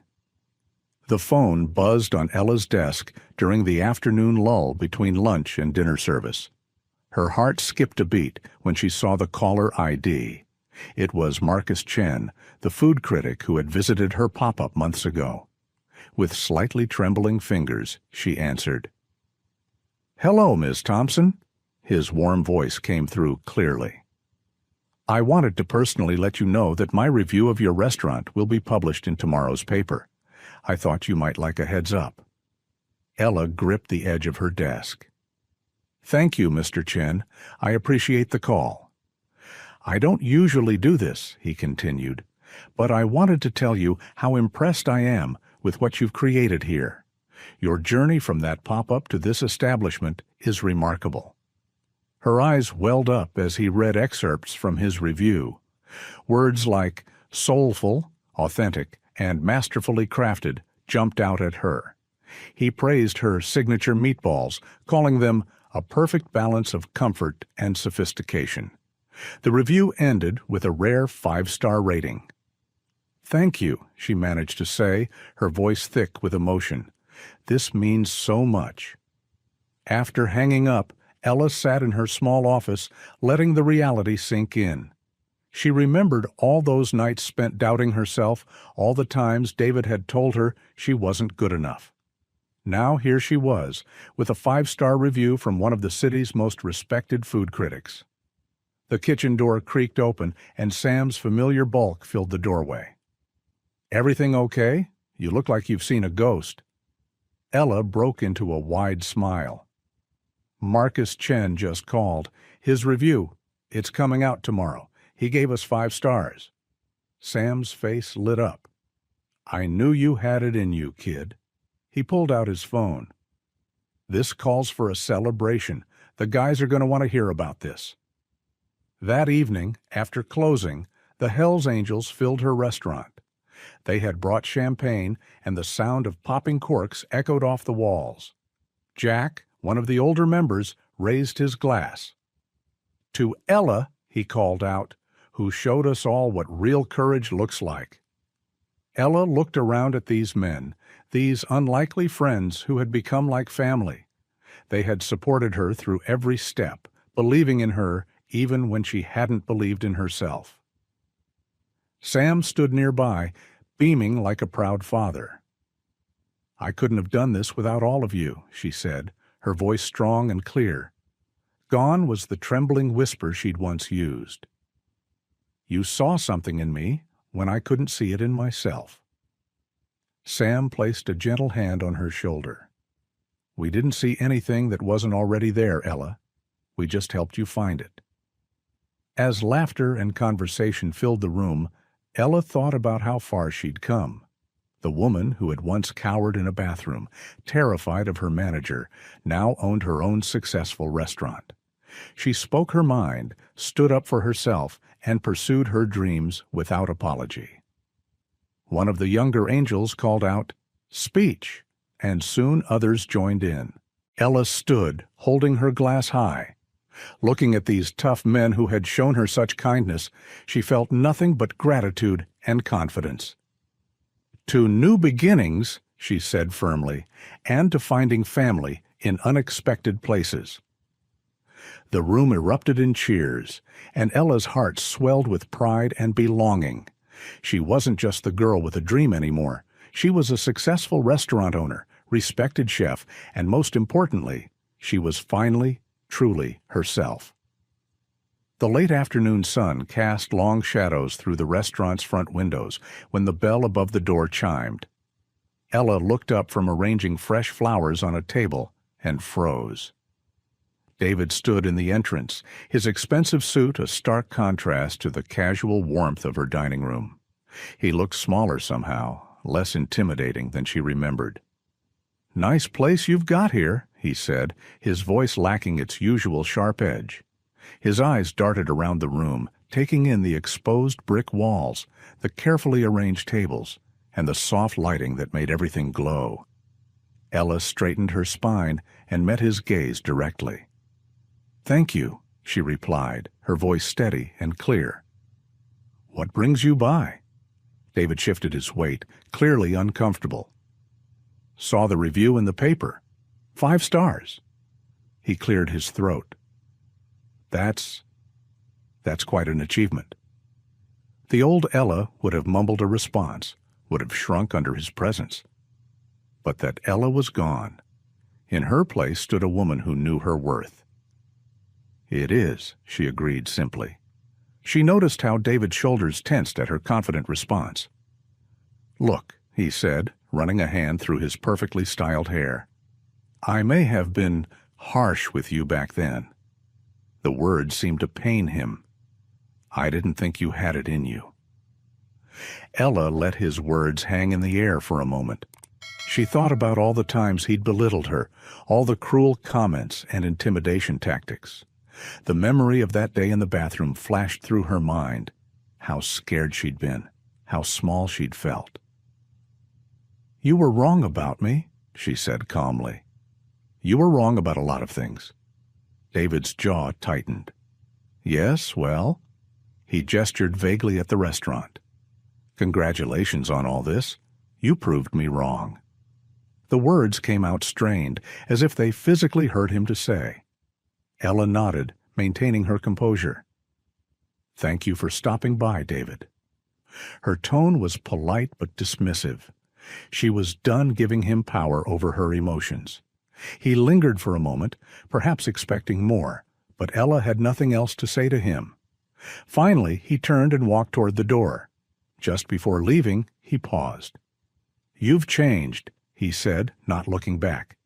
The phone buzzed on Ella's desk during the afternoon lull between lunch and dinner service. Her heart skipped a beat when she saw the caller ID. It was Marcus Chen, the food critic who had visited her pop-up months ago. With slightly trembling fingers, she answered. "Hello, Miss Thompson." His warm voice came through clearly. "I wanted to personally let you know that my review of your restaurant will be published in tomorrow's paper. I thought you might like a heads up." Ella gripped the edge of her desk. "Thank you, Mr. Chen. I appreciate the call." "I don't usually do this," he continued, "but I wanted to tell you how impressed I am with what you've created here. Your journey from that pop-up to this establishment is remarkable." Her eyes welled up as he read excerpts from his review. Words like soulful, authentic, and masterfully crafted jumped out at her. He praised her signature meatballs, calling them a perfect balance of comfort and sophistication. The review ended with a rare 5-star rating. "Thank you," she managed to say, her voice thick with emotion. "This means so much." After hanging up, Ella sat in her small office, letting the reality sink in. She remembered all those nights spent doubting herself, all the times David had told her she wasn't good enough. Now here she was, with a 5-star review from one of the city's most respected food critics. The kitchen door creaked open, and Sam's familiar bulk filled the doorway. "Everything okay? You look like you've seen a ghost." Ella broke into a wide smile. "Marcus Chen just called. His review. It's coming out tomorrow. He gave us 5 stars. Sam's face lit up. "I knew you had it in you, kid." He pulled out his phone. "This calls for a celebration. The guys are going to want to hear about this." That evening, after closing, the hellsangels filled her restaurant. They had brought champagne, and the sound of popping corks echoed off the walls. Jack, one of the older members, raised his glass. "To Ella," he called out, "who showed us all what real courage looks like." Ella looked around at these men, these unlikely friends who had become like family. They had supported her through every step, believing in her even when she hadn't believed in herself. Sam stood nearby, beaming like a proud father. "I couldn't have done this without all of you," she said, her voice strong and clear. Gone was the trembling whisper she'd once used. "You saw something in me when I couldn't see it in myself." Sam placed a gentle hand on her shoulder. "We didn't see anything that wasn't already there, Ella. We just helped you find it." As laughter and conversation filled the room, Ella thought about how far she'd come. The woman who had once cowered in a bathroom, terrified of her manager, now owned her own successful restaurant. She spoke her mind, stood up for herself, and pursued her dreams without apology. One of the younger angels called out, "Speech," and soon others joined in. Ella stood, holding her glass high. Looking at these tough men who had shown her such kindness, she felt nothing but gratitude and confidence. "To new beginnings," she said firmly, "and to finding family in unexpected places." The room erupted in cheers, and Ella's heart swelled with pride and belonging. She wasn't just the girl with a dream anymore. She was a successful restaurant owner, respected chef, and most importantly, she was finally, truly herself. The late afternoon sun cast long shadows through the restaurant's front windows when the bell above the door chimed. Ella looked up from arranging fresh flowers on a table and froze. David stood in the entrance, his expensive suit a stark contrast to the casual warmth of her dining room. He looked smaller somehow, less intimidating than she remembered. "Nice place you've got here," he said, his voice lacking its usual sharp edge. His eyes darted around the room, taking in the exposed brick walls, the carefully arranged tables, and the soft lighting that made everything glow. Ella straightened her spine and met his gaze directly. "Thank you," she replied, her voice steady and clear. "What brings you by?" David shifted his weight, clearly uncomfortable. "Saw the review in the paper. 5 stars." He cleared his throat. That's quite an achievement." The old Ella would have mumbled a response, would have shrunk under his presence. But that Ella was gone. In her place stood a woman who knew her worth. "It is," she agreed simply. She noticed how David's shoulders tensed at her confident response. "Look," he said, running a hand through his perfectly styled hair. "I may have been harsh with you back then." The words seemed to pain him. "I didn't think you had it in you." Ella let his words hang in the air for a moment. She thought about all the times he'd belittled her, all the cruel comments and intimidation tactics. The memory of that day in the bathroom flashed through her mind. How scared she'd been, how small she'd felt. "You were wrong about me," she said calmly. "You were wrong about a lot of things." David's jaw tightened. "Yes, well?" He gestured vaguely at the restaurant. "Congratulations on all this. You proved me wrong." The words came out strained, as if they physically hurt him to say. Ella nodded, maintaining her composure. "Thank you for stopping by, David." Her tone was polite but dismissive. She was done giving him power over her emotions. He lingered for a moment, perhaps expecting more, but Ella had nothing else to say to him. Finally, he turned and walked toward the door. Just before leaving, he paused. "You've changed," he said, not looking back.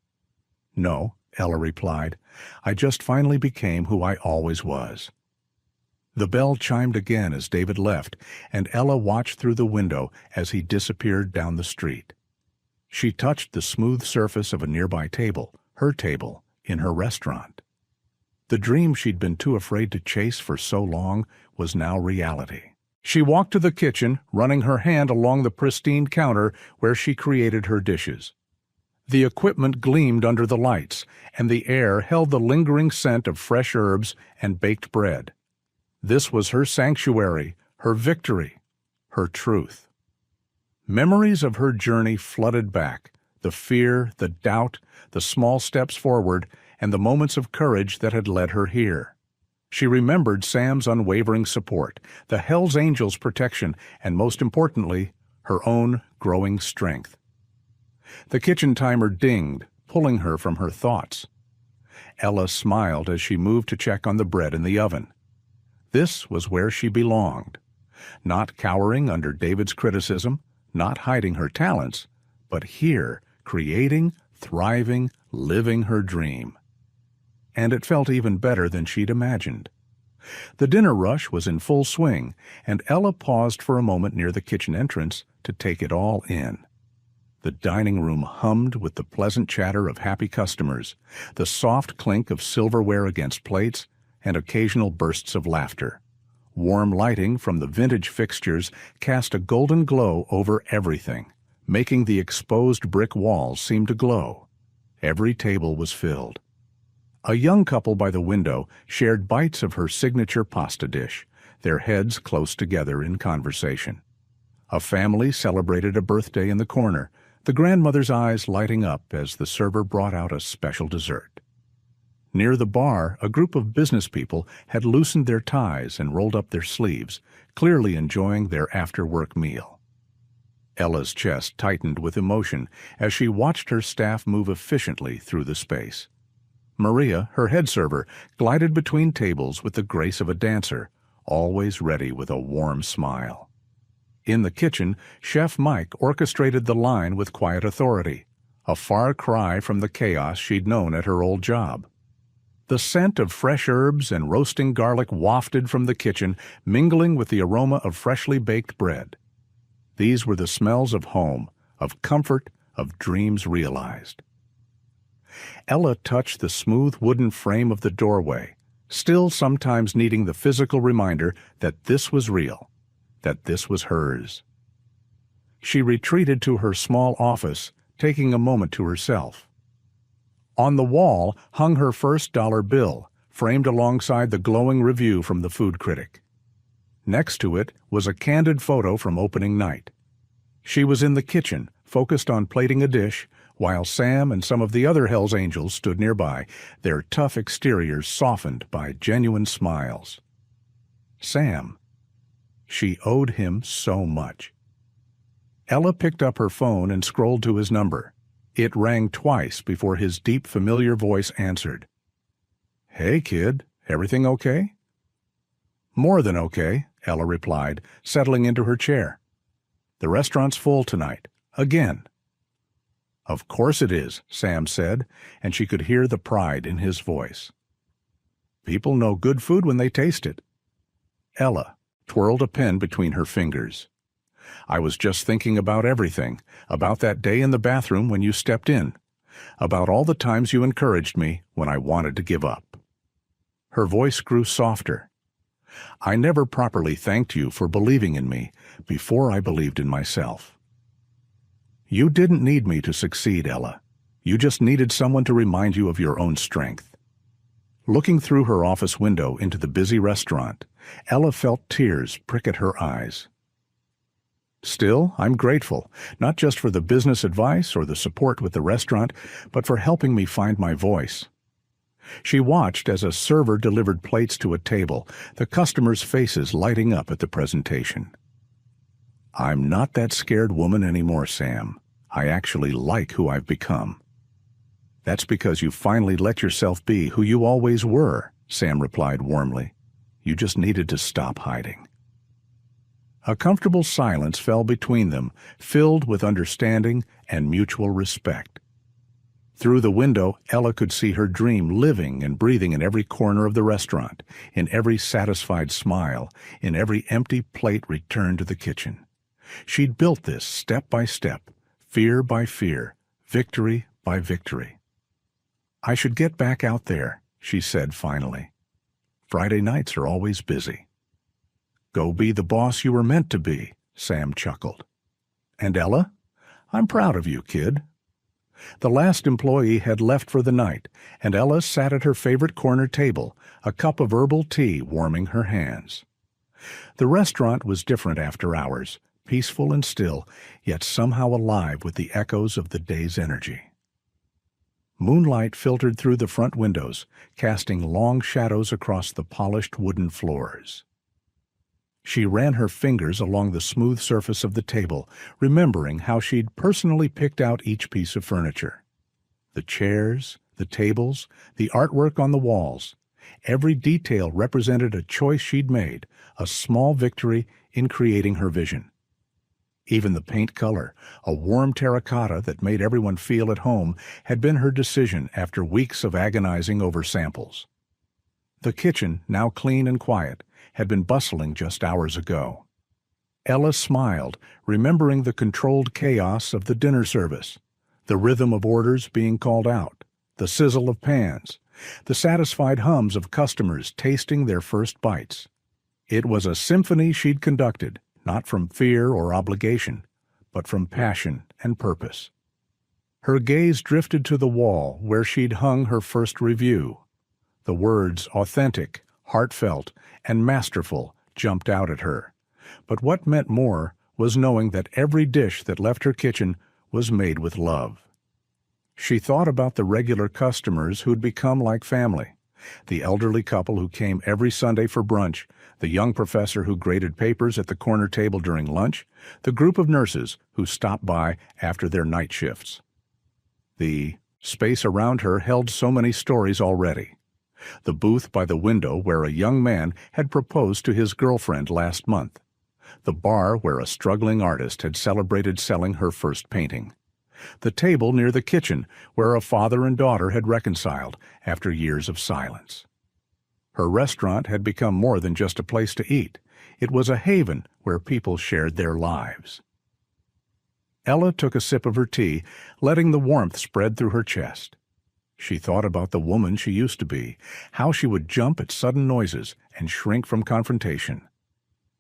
"No," Ella replied. "I just finally became who I always was." The bell chimed again as David left, and Ella watched through the window as he disappeared down the street. She touched the smooth surface of a nearby table, her table, in her restaurant. The dream she'd been too afraid to chase for so long was now reality. She walked to the kitchen, running her hand along the pristine counter where she created her dishes. The equipment gleamed under the lights, and the air held the lingering scent of fresh herbs and baked bread. This was her sanctuary, her victory, her truth. Memories of her journey flooded back, the fear, the doubt, the small steps forward, and the moments of courage that had led her here. She remembered Sam's unwavering support, the Hell's Angels' protection, and most importantly, her own growing strength. The kitchen timer dinged, pulling her from her thoughts. Ella smiled as she moved to check on the bread in the oven. This was where she belonged. Not cowering under David's criticism, not hiding her talents, but here, creating, thriving, living her dream. And it felt even better than she'd imagined. The dinner rush was in full swing, and Ella paused for a moment near the kitchen entrance to take it all in. The dining room hummed with the pleasant chatter of happy customers, the soft clink of silverware against plates, and occasional bursts of laughter. Warm lighting from the vintage fixtures cast a golden glow over everything, making the exposed brick walls seem to glow. Every table was filled. A young couple by the window shared bites of her signature pasta dish, their heads close together in conversation. A family celebrated a birthday in the corner, the grandmother's eyes lighting up as the server brought out a special dessert. Near the bar, a group of business people had loosened their ties and rolled up their sleeves, clearly enjoying their after-work meal. Ella's chest tightened with emotion as she watched her staff move efficiently through the space. Maria, her head server, glided between tables with the grace of a dancer, always ready with a warm smile. In the kitchen, Chef Mike orchestrated the line with quiet authority, a far cry from the chaos she'd known at her old job. The scent of fresh herbs and roasting garlic wafted from the kitchen, mingling with the aroma of freshly baked bread. These were the smells of home, of comfort, of dreams realized. Ella touched the smooth wooden frame of the doorway, still sometimes needing the physical reminder that this was real, that this was hers. She retreated to her small office, taking a moment to herself. On the wall hung her first dollar bill, framed alongside the glowing review from the food critic. Next to it was a candid photo from opening night. She was in the kitchen, focused on plating a dish, while Sam and some of the other Hell's Angels stood nearby, their tough exteriors softened by genuine smiles. Sam. She owed him so much. Ella picked up her phone and scrolled to his number. It rang twice before his deep, familiar voice answered. "Hey, kid, everything okay?" "More than okay," Ella replied, settling into her chair. "The restaurant's full tonight. Again." "Of course it is," Sam said, and she could hear the pride in his voice. "People know good food when they taste it." Ella twirled a pen between her fingers. "I was just thinking about everything, about that day in the bathroom when you stepped in, about all the times you encouraged me when I wanted to give up." Her voice grew softer. "I never properly thanked you for believing in me before I believed in myself." "You didn't need me to succeed, Ella. You just needed someone to remind you of your own strength." Looking through her office window into the busy restaurant, Ella felt tears prick at her eyes. "Still, I'm grateful, not just for the business advice or the support with the restaurant, but for helping me find my voice." She watched as a server delivered plates to a table, the customers' faces lighting up at the presentation. "I'm not that scared woman anymore, Sam. I actually like who I've become." "That's because you finally let yourself be who you always were," Sam replied warmly. "You just needed to stop hiding." A comfortable silence fell between them, filled with understanding and mutual respect. Through the window, Ella could see her dream living and breathing in every corner of the restaurant, in every satisfied smile, in every empty plate returned to the kitchen. She'd built this step by step, fear by fear, victory by victory. "I should get back out there," she said finally. "Friday nights are always busy." "Go be the boss you were meant to be," Sam chuckled. "And Ella, I'm proud of you, kid." The last employee had left for the night, and Ella sat at her favorite corner table, a cup of herbal tea warming her hands. The restaurant was different after hours, peaceful and still, yet somehow alive with the echoes of the day's energy. Moonlight filtered through the front windows, casting long shadows across the polished wooden floors. She ran her fingers along the smooth surface of the table, remembering how she'd personally picked out each piece of furniture. The chairs, the tables, the artwork on the walls. Every detail represented a choice she'd made, a small victory in creating her vision. Even the paint color, a warm terracotta that made everyone feel at home, had been her decision after weeks of agonizing over samples. The kitchen, now clean and quiet, had been bustling just hours ago. Ella smiled, remembering the controlled chaos of the dinner service, the rhythm of orders being called out, the sizzle of pans, the satisfied hums of customers tasting their first bites. It was a symphony she'd conducted, not from fear or obligation, but from passion and purpose. Her gaze drifted to the wall where she'd hung her first review. The words authentic, heartfelt, and masterful jumped out at her. But what meant more was knowing that every dish that left her kitchen was made with love. She thought about the regular customers who'd become like family, the elderly couple who came every Sunday for brunch, the young professor who graded papers at the corner table during lunch, the group of nurses who stopped by after their night shifts. The space around her held so many stories already. The booth by the window where a young man had proposed to his girlfriend last month. The bar where a struggling artist had celebrated selling her first painting. The table near the kitchen where a father and daughter had reconciled after years of silence. Her restaurant had become more than just a place to eat. It was a haven where people shared their lives. Ella took a sip of her tea, letting the warmth spread through her chest. She thought about the woman she used to be, how she would jump at sudden noises and shrink from confrontation.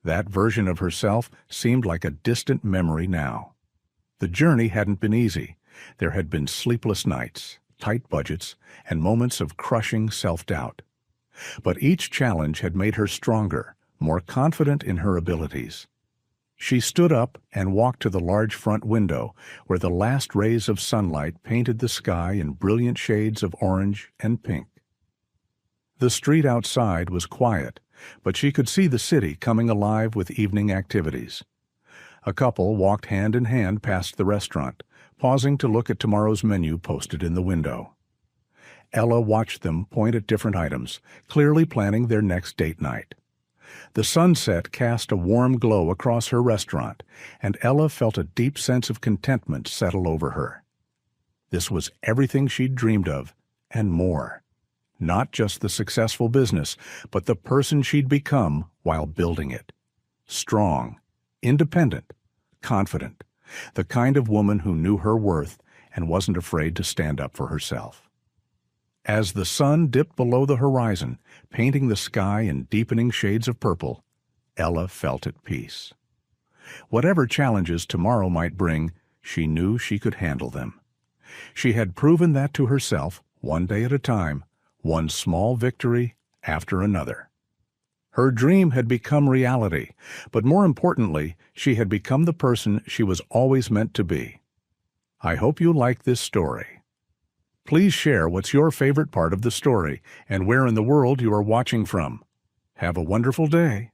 That version of herself seemed like a distant memory now. The journey hadn't been easy. There had been sleepless nights, tight budgets, and moments of crushing self-doubt. But each challenge had made her stronger, more confident in her abilities. She stood up and walked to the large front window where the last rays of sunlight painted the sky in brilliant shades of orange and pink. The street outside was quiet, but she could see the city coming alive with evening activities. A couple walked hand in hand past the restaurant, pausing to look at tomorrow's menu posted in the window. Ella watched them point at different items, clearly planning their next date night. The sunset cast a warm glow across her restaurant, and Ella felt a deep sense of contentment settle over her. This was everything she'd dreamed of, and more. Not just the successful business, but the person she'd become while building it. Strong, independent, confident, the kind of woman who knew her worth and wasn't afraid to stand up for herself. As the sun dipped below the horizon, painting the sky in deepening shades of purple, Ella felt at peace. Whatever challenges tomorrow might bring, she knew she could handle them. She had proven that to herself, one day at a time, one small victory after another. Her dream had become reality, but more importantly, she had become the person she was always meant to be. I hope you like this story. Please share what's your favorite part of the story and where in the world you are watching from. Have a wonderful day.